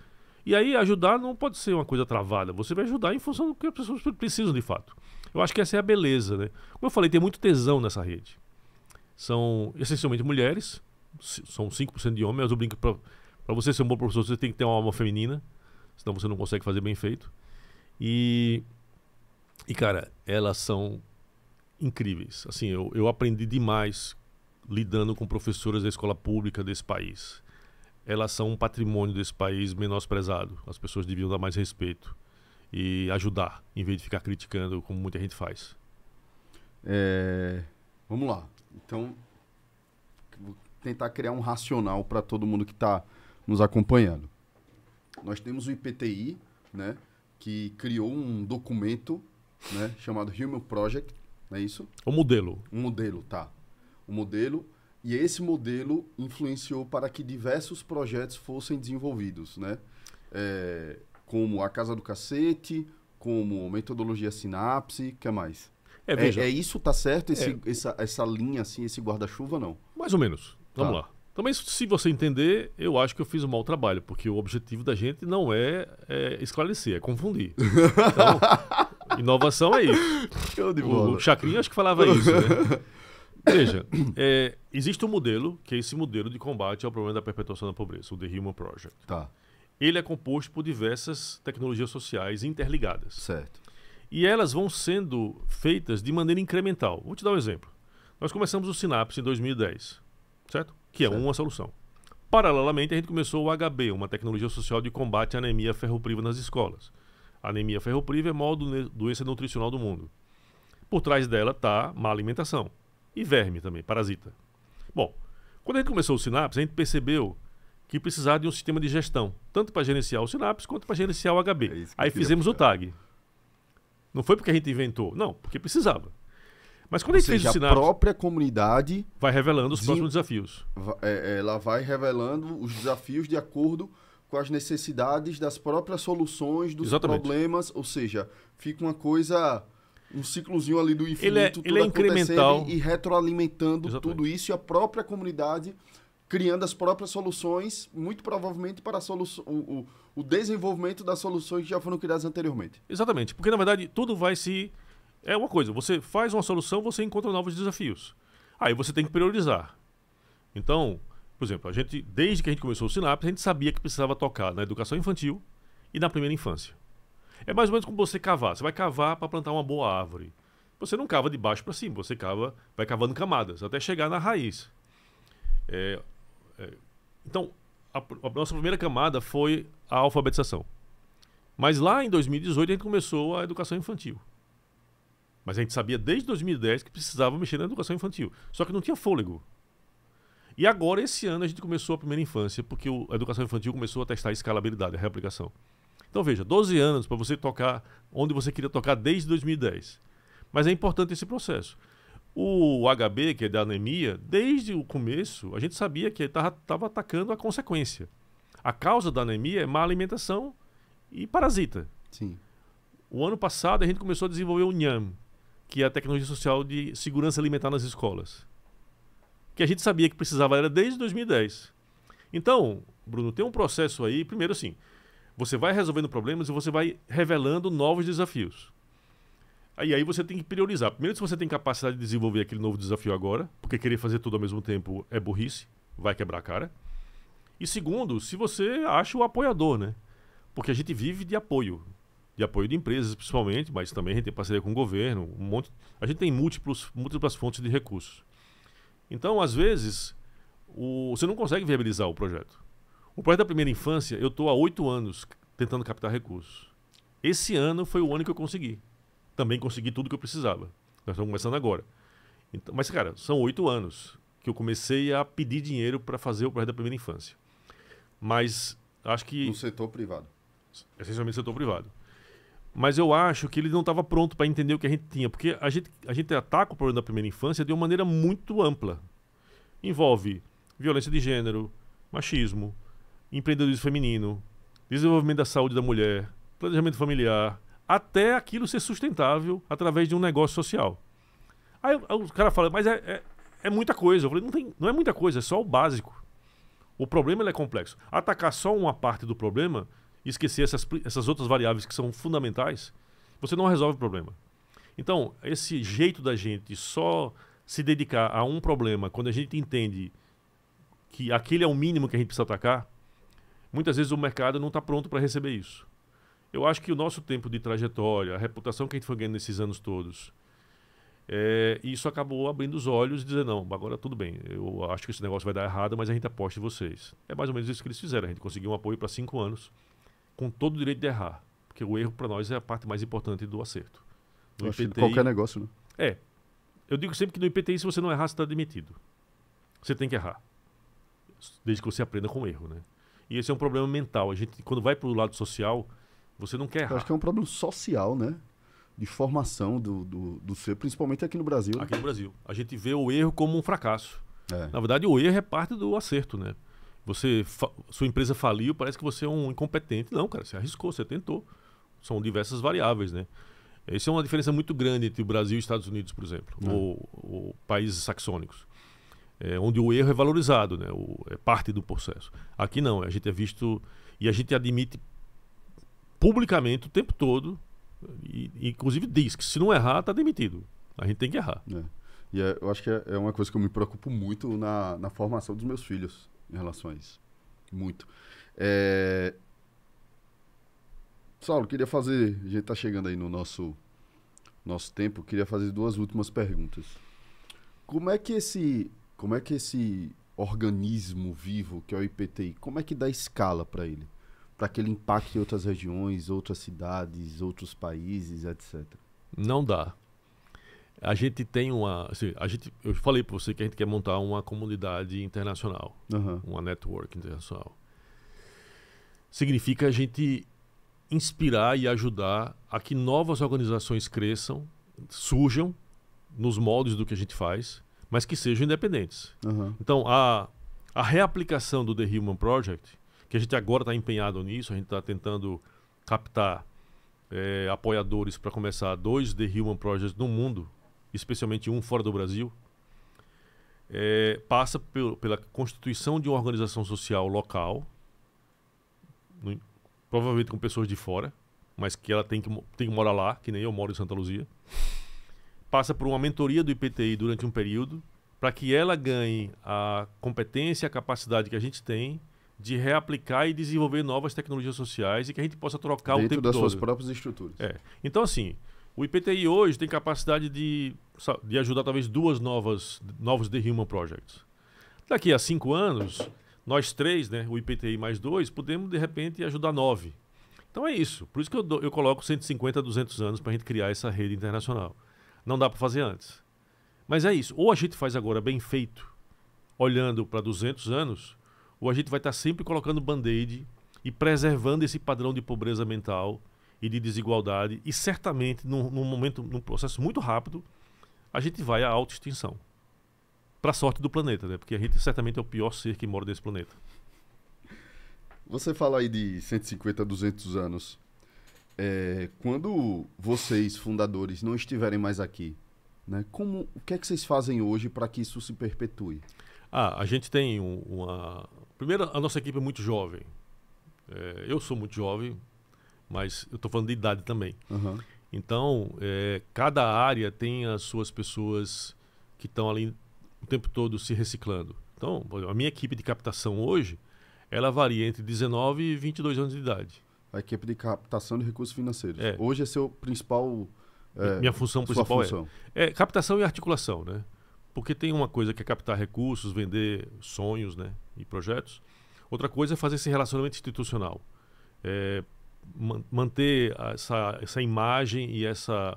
E aí ajudar não pode ser uma coisa travada, você vai ajudar em função do que as pessoas precisam de fato. Eu acho que essa é a beleza, né? Como eu falei, tem muito tesão nessa rede. São essencialmente mulheres, são 5% de homens, mas eu brinco para você ser um bom professor, você tem que ter uma alma feminina, senão você não consegue fazer bem feito. E cara, elas são incríveis. Assim, eu aprendi demais lidando com professoras da escola pública desse país. Elas são um patrimônio desse país menosprezado. As pessoas deviam dar mais respeito e ajudar, em vez de ficar criticando como muita gente faz. Vamos lá. Então, vou tentar criar um racional para todo mundo que está nos acompanhando. Nós temos o IPTI, né, que criou um documento, né, chamado Human Project, não é isso? O modelo. Um modelo, tá. Um modelo, e esse modelo influenciou para que diversos projetos fossem desenvolvidos, né? Como a Casa do Cacete, como metodologia Synapse, o que mais? Veja, isso, tá certo? Essa linha, assim, esse guarda-chuva, não? mais ou menos. Vamos lá. Também, se você entender, eu acho que eu fiz um mau trabalho, porque o objetivo da gente não é esclarecer, é confundir. Então, inovação é isso. Show de bola. O Chacrinha acho que falava isso, né? Veja, existe um modelo, que é esse modelo de combate ao problema da perpetuação da pobreza, o The Human Project. Tá. Ele é composto por diversas tecnologias sociais interligadas. Certo. E elas vão sendo feitas de maneira incremental. Vou te dar um exemplo. Nós começamos o Synapse em 2010, certo? Que é uma solução. Paralelamente, a gente começou o HB, uma tecnologia social de combate à anemia ferropriva nas escolas. A anemia ferropriva é a maior doença nutricional do mundo. Por trás dela está má alimentação. E verme também, parasita. Bom, quando a gente começou o Synapse, a gente percebeu que precisava de um sistema de gestão, tanto para gerenciar o Synapse quanto para gerenciar o HB. Aí fizemos o TAG. Não foi porque a gente inventou, não, porque precisava. Mas quando a gente fez o Synapse, a própria comunidade vai revelando os próximos desafios. Ela vai revelando os desafios de acordo com as necessidades das próprias soluções dos problemas, ou seja, fica uma coisa... Um ciclozinho ali do infinito, ele é incremental e retroalimentando Exatamente. tudo isso, e a própria comunidade criando as próprias soluções, muito provavelmente para o desenvolvimento das soluções que já foram criadas anteriormente. Exatamente, porque na verdade tudo vai se... É uma coisa, você faz uma solução, você encontra novos desafios. Aí você tem que priorizar. Então, por exemplo, desde que a gente começou o Synapse, a gente sabia que precisava tocar na educação infantil e na primeira infância. É mais ou menos como você cavar. Você vai cavar para plantar uma boa árvore. Você não cava de baixo para cima, você vai cavando camadas até chegar na raiz. Então, a nossa primeira camada foi a alfabetização. Mas lá em 2018 a gente começou a educação infantil. Mas a gente sabia desde 2010 que precisava mexer na educação infantil. Só que não tinha fôlego. E agora, esse ano, a gente começou a primeira infância, porque a educação infantil começou a testar a escalabilidade, a reaplicação. Então veja, 12 anos para você tocar onde você queria tocar desde 2010. Mas é importante esse processo. O HB, que é da anemia, desde o começo, a gente sabia que estava atacando a consequência. A causa da anemia é má alimentação e parasita. Sim. O ano passado a gente começou a desenvolver o NHAM, que é a tecnologia social de segurança alimentar nas escolas. Que a gente sabia que precisava, era desde 2010. Então, Bruno, tem um processo aí, primeiro assim, você vai resolvendo problemas e você vai revelando novos desafios. Aí você tem que priorizar. Primeiro, se você tem capacidade de desenvolver aquele novo desafio agora, porque querer fazer tudo ao mesmo tempo é burrice, vai quebrar a cara. E segundo, se você acha o apoiador, né? Porque a gente vive de apoio de empresas principalmente, mas também a gente tem parceria com o governo, a gente tem múltiplas fontes de recursos. Então, às vezes, você não consegue viabilizar o projeto. O projeto da primeira infância, eu estou há 8 anos tentando captar recursos. Esse ano foi o ano que eu consegui. Também consegui tudo que eu precisava. Nós estamos começando agora. Então, mas, cara, são 8 anos que eu comecei a pedir dinheiro para fazer o projeto da primeira infância. Mas acho que... No setor privado. Essencialmente setor privado. Mas eu acho que ele não estava pronto para entender o que a gente tinha. Porque a gente ataca o problema da primeira infância de uma maneira muito ampla. Envolve violência de gênero, machismo, empreendedorismo feminino, desenvolvimento da saúde da mulher, planejamento familiar, até aquilo ser sustentável através de um negócio social. Aí o cara fala, mas é muita coisa. Eu falei, não é muita coisa, é só o básico. O problema ele é complexo. Atacar só uma parte do problema e esquecer essas outras variáveis que são fundamentais, você não resolve o problema. Então, esse jeito da gente só se dedicar a um problema, quando a gente entende que aquele é o mínimo que a gente precisa atacar, muitas vezes o mercado não está pronto para receber isso. Eu acho que o nosso tempo de trajetória, a reputação que a gente foi ganhando nesses anos todos, isso acabou abrindo os olhos e dizer, não, agora tudo bem, eu acho que esse negócio vai dar errado, mas a gente aposta em vocês. É mais ou menos isso que eles fizeram. A gente conseguiu um apoio para 5 anos, com todo o direito de errar. Porque o erro, para nós, é a parte mais importante do acerto. No IPTI, de qualquer negócio, né? Eu digo sempre que no IPTI, se você não errar, você está demitido. Você tem que errar. Desde que você aprenda com o erro, né? E esse é um problema mental. A gente, quando vai para o lado social, você não quer errar. Eu acho que é um problema social, né? De formação do ser, principalmente aqui no Brasil. Aqui no Brasil. A gente vê o erro como um fracasso. É. Na verdade, o erro é parte do acerto, né? Sua empresa faliu, parece que você é um incompetente. Não, cara, você arriscou, você tentou. São diversas variáveis, né? Essa é uma diferença muito grande entre o Brasil e os Estados Unidos, por exemplo, ou países saxônicos, onde o erro é valorizado, né? É parte do processo. Aqui não, a gente é visto e a gente admite publicamente o tempo todo, e inclusive diz que se não errar, está demitido. A gente tem que errar. E eu acho que é uma coisa que eu me preocupo muito na formação dos meus filhos em relação a isso. Muito. Saulo, queria fazer... A gente está chegando aí no nosso tempo. Queria fazer 2 últimas perguntas. Como é que esse organismo vivo, que é o IPTI, como é que dá escala para ele? Para que ele impacte outras regiões, outras cidades, outros países, etc. Não dá. A gente tem eu falei para você que a gente quer montar uma comunidade internacional, uma network internacional. Significa a gente inspirar e ajudar a que novas organizações cresçam, surjam nos moldes do que a gente faz, mas que sejam independentes. Então, a reaplicação do The Human Project, que a gente agora está empenhado nisso, a gente está tentando captar apoiadores para começar 2 The Human Projects no mundo, especialmente um fora do Brasil, passa pela constituição de uma organização social local, provavelmente com pessoas de fora, mas que ela tem que morar lá, que nem eu moro em Santa Luzia. Passa por uma mentoria do IPTI durante um período, para que ela ganhe a competência e a capacidade que a gente tem de reaplicar e desenvolver novas tecnologias sociais e que a gente possa trocar o tempo todo. Dentro das suas próprias estruturas. Então, assim, o IPTI hoje tem capacidade de ajudar talvez 2 novos The Human Projects. Daqui a 5 anos, nós 3, né, o IPTI mais 2, podemos, de repente, ajudar 9. Então é isso. Por isso que eu coloco 150 a 200 anos para a gente criar essa rede internacional. Não dá para fazer antes. Mas é isso. Ou a gente faz agora bem feito, olhando para 200 anos, ou a gente vai estar sempre colocando band-aid e preservando esse padrão de pobreza mental e de desigualdade. E certamente, num processo muito rápido, a gente vai à autoextinção. Para a sorte do planeta, né? Porque a gente certamente é o pior ser que mora nesse planeta. Você fala aí de 150 a 200 anos. Quando vocês, fundadores, não estiverem mais aqui, né, o que é que vocês fazem hoje para que isso se perpetue? A gente tem Primeiro, a nossa equipe é muito jovem. Eu sou muito jovem, mas eu estou falando de idade também. Então, cada área tem as suas pessoas que estão ali o tempo todo se reciclando. Então, a minha equipe de captação hoje, ela varia entre 19 e 22 anos de idade. A equipe de captação de recursos financeiros. É. Hoje é seu principal... Minha função sua principal função. é captação e articulação, né? Porque tem uma coisa que é captar recursos, vender sonhos, né, e projetos. Outra coisa é fazer esse relacionamento institucional. Manter essa imagem e essa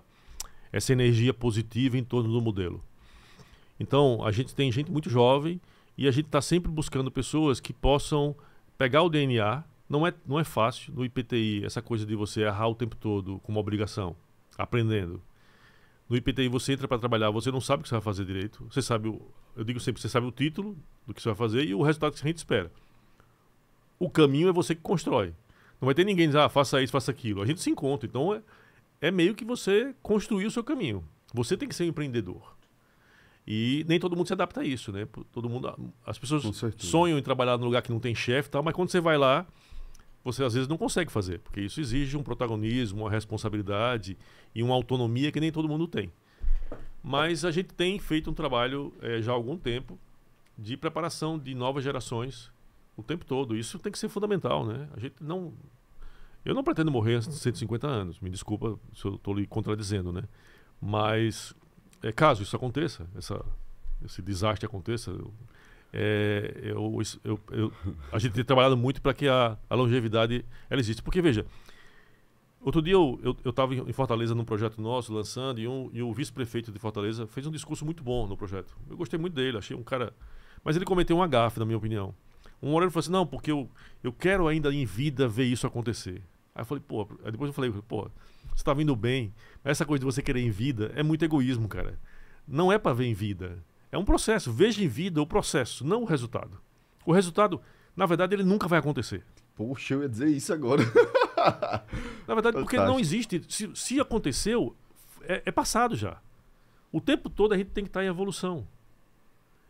energia positiva em torno do modelo. Então, a gente tem gente muito jovem e a gente está sempre buscando pessoas que possam pegar o DNA. Não é fácil no IPTI essa coisa de você errar o tempo todo com uma obrigação, aprendendo. No IPTI você entra para trabalhar, você não sabe o que você vai fazer direito. Você sabe, eu digo sempre, você sabe o título do que você vai fazer e o resultado que a gente espera. O caminho é você que constrói. Não vai ter ninguém dizer, faça isso, faça aquilo. A gente se encontra. Então é meio que você construir o seu caminho. Você tem que ser um empreendedor. E nem todo mundo se adapta a isso, né? Todo mundo, as pessoas sonham em trabalhar num lugar que não tem chefe e tal, mas quando você vai lá, você às vezes não consegue fazer, porque isso exige um protagonismo, uma responsabilidade e uma autonomia que nem todo mundo tem. Mas a gente tem feito um trabalho já há algum tempo de preparação de novas gerações o tempo todo. Isso tem que ser fundamental, né? Eu não pretendo morrer antes de 150 anos, me desculpa se eu estou lhe contradizendo, né? Mas caso isso aconteça, esse desastre aconteça, a gente tem trabalhado muito para que a longevidade ela exista. Porque, veja, outro dia eu estava em Fortaleza num projeto nosso, lançando, e o vice-prefeito de Fortaleza fez um discurso muito bom no projeto. Eu gostei muito dele, achei um cara... Mas ele cometeu uma gafe, na minha opinião. Um hora ele falou assim, não, porque eu quero ainda em vida ver isso acontecer. Aí eu falei, aí depois eu falei, você está vindo bem, mas essa coisa de você querer em vida é muito egoísmo, cara. Não é para ver em vida. É um processo. Veja em vida o processo, não o resultado. O resultado, na verdade, ele nunca vai acontecer. Poxa, eu ia dizer isso agora. Na verdade, porque não existe. Se aconteceu, é passado já. O tempo todo a gente tem que estar em evolução.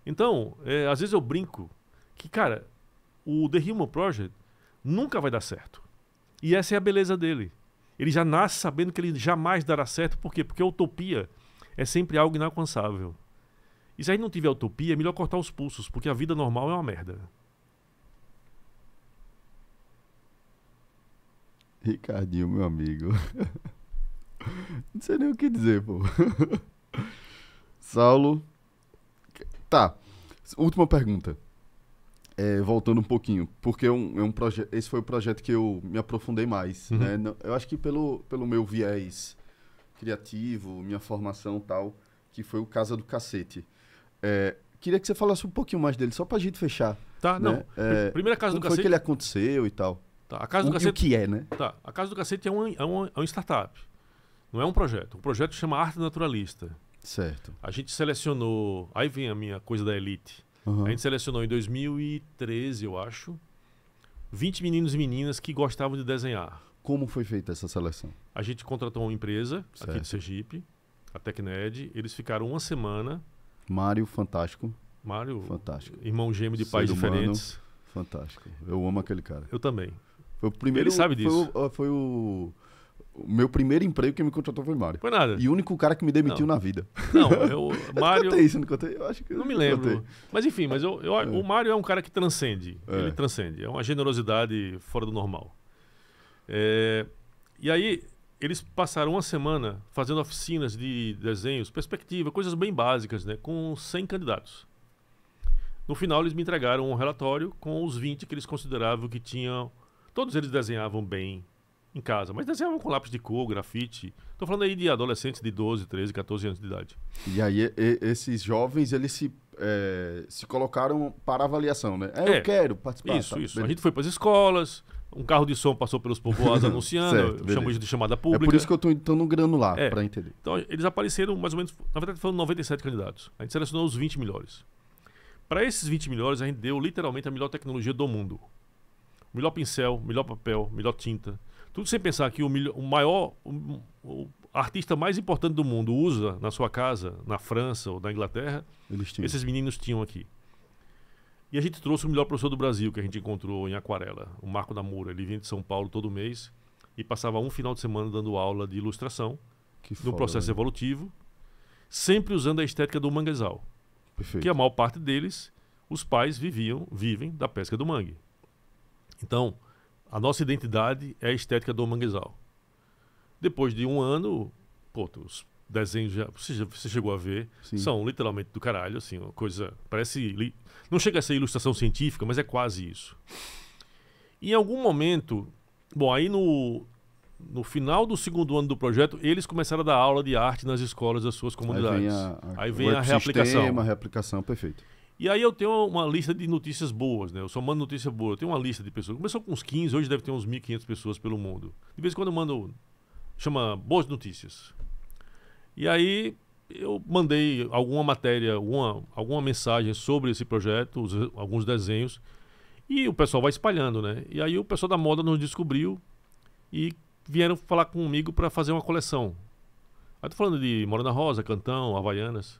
Então, às vezes eu brinco que, cara, o The Human Project nunca vai dar certo. E essa é a beleza dele. Ele já nasce sabendo que ele jamais dará certo. Por quê? Porque a utopia é sempre algo inalcançável. E se a gente não tiver utopia, é melhor cortar os pulsos, porque a vida normal é uma merda. Ricardinho, meu amigo. Não sei nem o que dizer, pô. Saulo. Tá. Última pergunta. Voltando um pouquinho, porque esse foi o projeto que eu me aprofundei mais. Uhum. Né? Eu acho que pelo meu viés criativo, minha formação e tal, que foi o Casa do Cacete. Queria que você falasse um pouquinho mais dele, só pra gente fechar. Tá, né? não. Primeira Casa do Cacete... Como foi que ele aconteceu e tal? Tá, a Casa do Cacete... E o que é, né? Tá, a Casa do Cacete é um startup. Não é um projeto. O projeto chama Arte Naturalista. Certo. A gente selecionou... Aí vem a minha coisa da elite. Uhum. A gente selecionou em 2013, eu acho, 20 meninos e meninas que gostavam de desenhar. Como foi feita essa seleção? A gente contratou uma empresa certo. aqui de Sergipe, a Tecned. Eles ficaram uma semana. Mário, fantástico. Mário, fantástico. Irmão gêmeo de Ser pais humano, diferentes. Fantástico. Eu amo aquele cara. Eu também. Foi o primeiro, Ele sabe disso. Foi o meu primeiro emprego que me contratou foi Mário. Foi nada. E o único cara que me demitiu na vida. Não, Mário... Eu contei isso, não contei? Eu acho que não me lembro. Contei. Mas enfim, o Mário é um cara que transcende. Ele transcende. É uma generosidade fora do normal. E aí, eles passaram uma semana fazendo oficinas de desenhos, perspectiva, coisas bem básicas, né, com 100 candidatos. No final, eles me entregaram um relatório com os 20 que eles consideravam que tinham... Todos eles desenhavam bem em casa, mas desenhavam com lápis de cor, grafite. Estou falando aí de adolescentes de 12, 13, 14 anos de idade. E aí, esses jovens, eles se colocaram para avaliação, né? Eu quero participar. Isso, tá, isso. beleza. A gente foi para as escolas, um carro de som passou pelos povoados anunciando, certo, chamamos isso de chamada pública. É por isso que eu estou entrando no granular, para entender. Então, eles apareceram mais ou menos, na verdade foram 97 candidatos. A gente selecionou os 20 melhores. Para esses 20 melhores, a gente deu literalmente a melhor tecnologia do mundo. O melhor pincel, melhor papel, melhor tinta. Tudo sem pensar que o artista mais importante do mundo usa na sua casa, na França ou na Inglaterra, esses meninos tinham aqui. E a gente trouxe o melhor professor do Brasil que a gente encontrou em Aquarela, o Marco da Moura. Ele vinha de São Paulo todo mês e passava um final de semana dando aula de ilustração Que no foda, processo velho. evolutivo, sempre usando a estética do manguezal. Perfeito. Que a maior parte deles, os pais vivem da pesca do mangue. Então, a nossa identidade é a estética do manguezal. Depois de um ano, pô, os desenhos você chegou a ver, Sim. são literalmente do caralho, assim, uma coisa, parece, não chega a ser ilustração científica, mas é quase isso. E em algum momento, bom, aí no final do segundo ano do projeto, eles começaram a dar aula de arte nas escolas das suas comunidades. Aí vem a reaplicação. A reaplicação, perfeito. E aí eu tenho uma lista de notícias boas, né? Eu só mando notícia boa. Eu tenho uma lista de pessoas. Começou com uns 15, hoje deve ter uns 1.500 pessoas pelo mundo. De vez em quando eu mando, chama Boas Notícias. E aí eu mandei alguma matéria, alguma mensagem sobre esse projeto, alguns desenhos, e o pessoal vai espalhando, né? E aí o pessoal da moda nos descobriu e vieram falar comigo para fazer uma coleção. Aí tô falando de Morena Rosa, Cantão, Havaianas.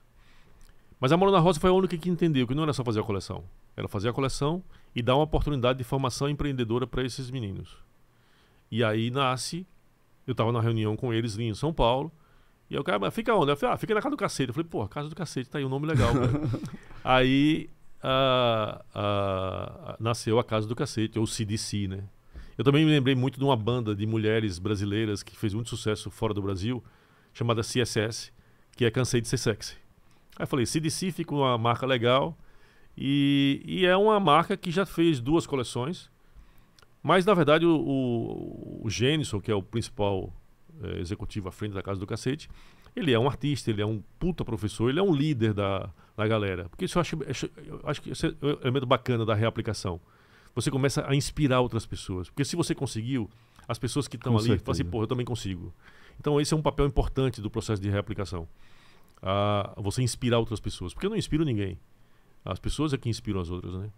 Mas a Morena Rosa foi a única que entendeu que não era só fazer a coleção. Era fazer a coleção e dar uma oportunidade de formação empreendedora para esses meninos. E aí nasce, eu estava na reunião com eles em São Paulo, e aí o cara, fica onde? Eu falei, fica na casa do cacete. Eu falei, pô, casa do cacete, tá aí um nome legal, cara. Aí nasceu a Casa do Cacete, ou CDC, né? Eu também me lembrei muito de uma banda de mulheres brasileiras que fez muito sucesso fora do Brasil, chamada CSS, que é Cansei de Ser Sexy. Aí eu falei, CDC fica uma marca legal e é uma marca que já fez 2 coleções, mas na verdade o Gênison, que é o principal executivo à frente da Casa do Cacete, ele é um artista, ele é um puta professor, ele é um líder da galera. Porque isso eu acho que esse é o elemento bacana da reaplicação. Você começa a inspirar outras pessoas. Porque se você conseguiu, as pessoas que estão ali falam assim, pô, eu também consigo. Então esse é um papel importante do processo de reaplicação. Você inspirar outras pessoas. Porque eu não inspiro ninguém. As pessoas é que inspiram as outras, né?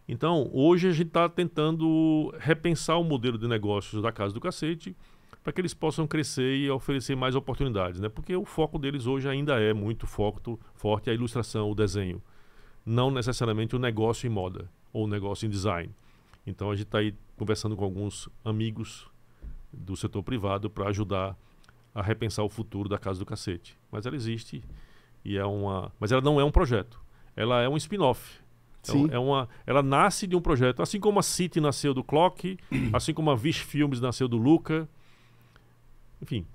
Então, hoje a gente está tentando repensar o modelo de negócios da Casa do Cacete para que eles possam crescer e oferecer mais oportunidades, né? Porque o foco deles hoje ainda é muito forte a ilustração, o desenho. Não necessariamente o negócio em moda ou o negócio em design. Então, a gente está aí conversando com alguns amigos do setor privado para ajudar a repensar o futuro da Casa do Cacete. Mas ela existe e mas ela não é um projeto. Ela é um spin-off. Ela nasce de um projeto, assim como a City nasceu do Clock, assim como a Vish Filmes nasceu do Luca. Enfim,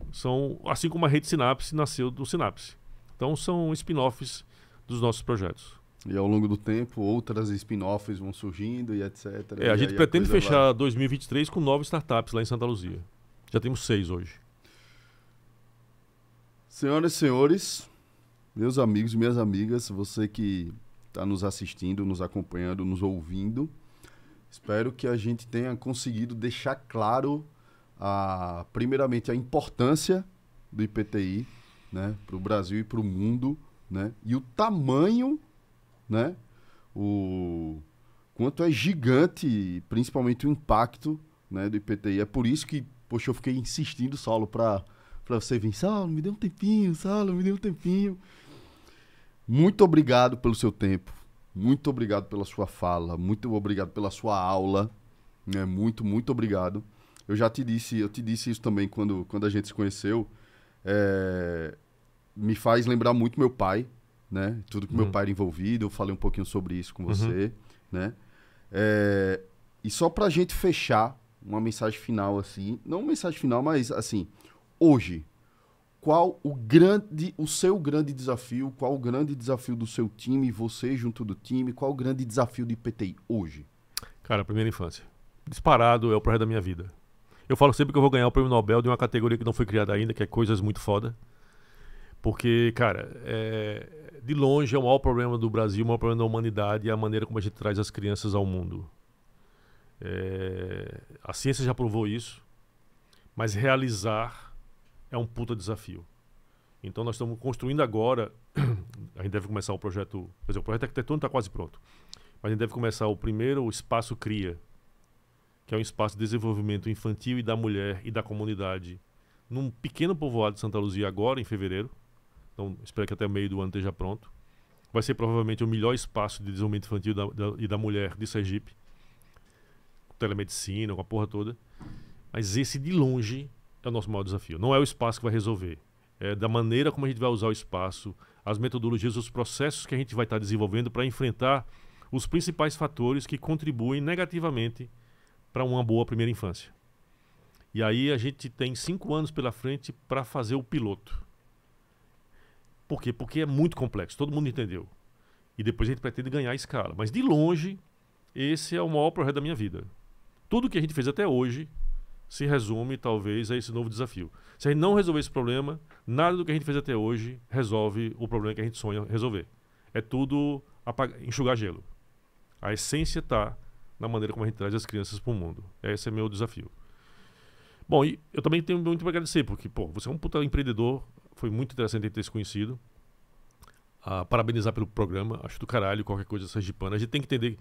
assim como a Rede Sinapse nasceu do Sinapse. Então são spin-offs dos nossos projetos. E ao longo do tempo, outras spin-offs vão surgindo e etc. A gente pretende fechar 2023 com 9 startups lá em Santa Luzia. Já temos 6 hoje. Senhoras e senhores, meus amigos e minhas amigas, você que está nos assistindo, nos acompanhando, nos ouvindo, espero que a gente tenha conseguido deixar claro, primeiramente, a importância do IPTI, né, para o Brasil e para o mundo, né, e o tamanho, né, o quanto é gigante, principalmente o impacto, né, do IPTI. É por isso que, poxa, eu fiquei insistindo, Saulo, para você vir. Saulo, me dê um tempinho, Saulo, me dê um tempinho. Muito obrigado pelo seu tempo, muito obrigado pela sua fala, muito obrigado pela sua aula, né? Muito, muito obrigado. Eu te disse isso também quando a gente se conheceu. Me faz lembrar muito meu pai, né? Tudo que meu pai era envolvido, eu falei um pouquinho sobre isso com você, né? E só pra gente fechar uma mensagem final assim, não uma mensagem final, mas assim, hoje, qual o seu grande desafio, qual o grande desafio do seu time, você junto do time, qual o grande desafio do IPTI hoje? Cara, primeira infância. Disparado é o projeto da minha vida. Eu falo sempre que eu vou ganhar o prêmio Nobel de uma categoria que não foi criada ainda, que é coisas muito foda. Porque, cara, de longe é o maior problema do Brasil, o maior problema da humanidade, é a maneira como a gente traz as crianças ao mundo. A ciência já provou isso, mas realizar é um puta desafio. Então nós estamos construindo agora, a gente deve começar o projeto, quer dizer, o projeto arquitetônico está quase pronto, mas a gente deve começar o primeiro Espaço CRIA, que é um espaço de desenvolvimento infantil e da mulher e da comunidade, num pequeno povoado de Santa Luzia agora, em fevereiro. Então espero que até o meio do ano esteja pronto. Vai ser provavelmente o melhor espaço de desenvolvimento infantil e da mulher de Sergipe, com telemedicina, com a porra toda. Mas esse de longe é o nosso maior desafio. Não é o espaço que vai resolver. da maneira como a gente vai usar o espaço, as metodologias, os processos que a gente vai estar desenvolvendo para enfrentar os principais fatores que contribuem negativamente para uma boa primeira infância. E aí a gente tem 5 anos pela frente para fazer o piloto. Por quê? Porque é muito complexo, todo mundo entendeu. E depois a gente pretende ganhar a escala. Mas de longe, esse é o maior projeto da minha vida. Tudo que a gente fez até hoje se resume, talvez, a esse novo desafio. Se a gente não resolver esse problema, nada do que a gente fez até hoje resolve o problema que a gente sonha resolver. É tudo enxugar gelo. A essência está na maneira como a gente traz as crianças para o mundo. Esse é meu desafio. Bom, e eu também tenho muito para agradecer, porque, você é um puta empreendedor, foi muito interessante ter se conhecido. Parabenizar pelo programa, acho do caralho qualquer coisa sergipana. A gente tem que entender,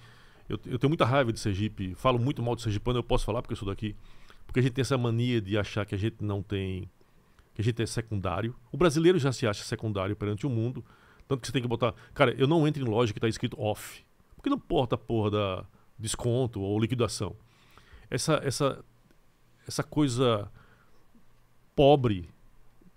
eu tenho muita raiva de Sergipe, falo muito mal de sergipano, eu posso falar porque eu sou daqui, porque a gente tem essa mania de achar que a gente não tem, que a gente é secundário. O brasileiro já se acha secundário perante o mundo, tanto que você tem que botar, cara, eu não entro em loja que está escrito off, porque não importa a porra da desconto ou liquidação. Essa coisa pobre,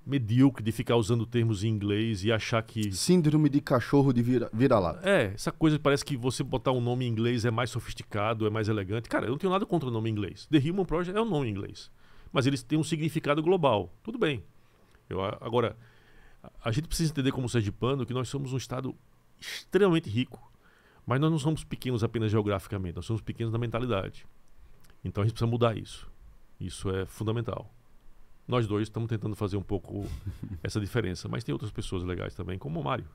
medíocre de ficar usando termos em inglês e achar que... Síndrome de cachorro de vira-lata. Essa coisa parece que você botar um nome em inglês é mais sofisticado, é mais elegante. Cara, eu não tenho nada contra o nome em inglês. The Human Project é um nome em inglês. Mas eles têm um significado global. Tudo bem. Agora, a gente precisa entender como sergipano que nós somos um estado extremamente rico. Mas nós não somos pequenos apenas geograficamente, nós somos pequenos na mentalidade. Então a gente precisa mudar isso. Isso é fundamental. Nós dois estamos tentando fazer um pouco essa diferença, mas tem outras pessoas legais também, como o Mário.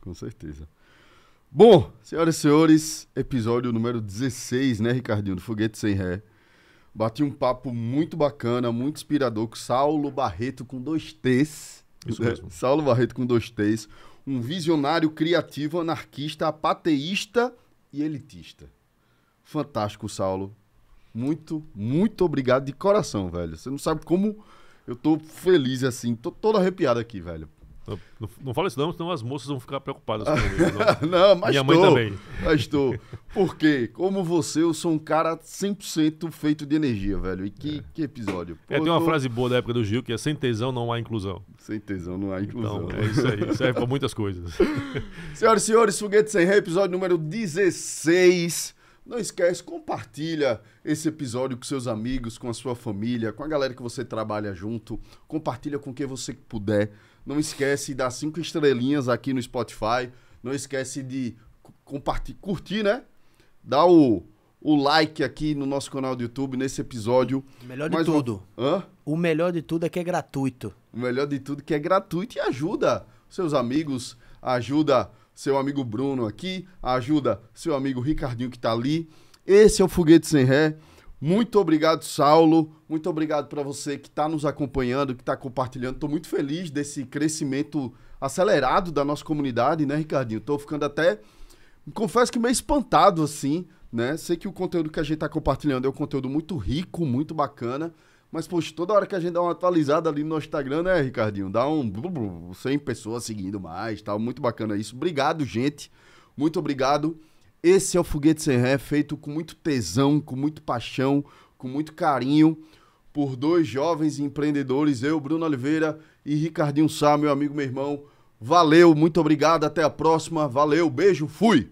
Com certeza. Bom, senhoras e senhores, episódio número 16, né, Ricardinho, do Foguete Sem Ré. Bati um papo muito bacana, muito inspirador com Saulo Barreto com 2 T's. Isso mesmo. Saulo Barreto com 2 T's. Um visionário criativo, anarquista, apateísta e elitista. Fantástico, Saulo. Muito, muito obrigado de coração, velho. Você não sabe como eu tô feliz assim. Tô todo arrepiado aqui, velho. Não fala isso não, senão as moças vão ficar preocupadas comigo. Não, mas minha mãe também. Mas tô. Porque, como você, eu sou um cara 100% feito de energia, velho. E que episódio. Pô, tem uma frase boa da época do Gil, que é: sem tesão não há inclusão. Sem tesão não há inclusão. Então, é isso aí. Serve pra muitas coisas. Senhoras e senhores, Foguete Sem Ré, episódio número 16. Não esquece, compartilha esse episódio com seus amigos, com a sua família, com a galera que você trabalha junto. Compartilha com quem você puder. Não esquece de dar 5 estrelinhas aqui no Spotify. Não esquece de curtir, né? Dá o like aqui no nosso canal do YouTube, nesse episódio. O melhor de tudo. O melhor de tudo é que é gratuito. O melhor de tudo é que é gratuito e ajuda seus amigos, ajuda seu amigo Bruno aqui, ajuda seu amigo Ricardinho que tá ali. Esse é o Foguete Sem Ré. Muito obrigado, Saulo. Muito obrigado para você que tá nos acompanhando, que tá compartilhando. Tô muito feliz desse crescimento acelerado da nossa comunidade, né, Ricardinho? Tô ficando até, confesso que meio espantado, assim, né? Sei que o conteúdo que a gente tá compartilhando é um conteúdo muito rico, muito bacana. Mas, poxa, toda hora que a gente dá uma atualizada ali no Instagram, né, Ricardinho? Dá 100 pessoas seguindo mais, tal. Muito bacana isso. Obrigado, gente. Muito obrigado. Esse é o Foguete Sem Ré, feito com muito tesão, com muito paixão, com muito carinho, por 2 jovens empreendedores, eu, Bruno Oliveira e Ricardinho Sá, meu amigo, meu irmão. Valeu, muito obrigado. Até a próxima. Valeu, beijo, fui!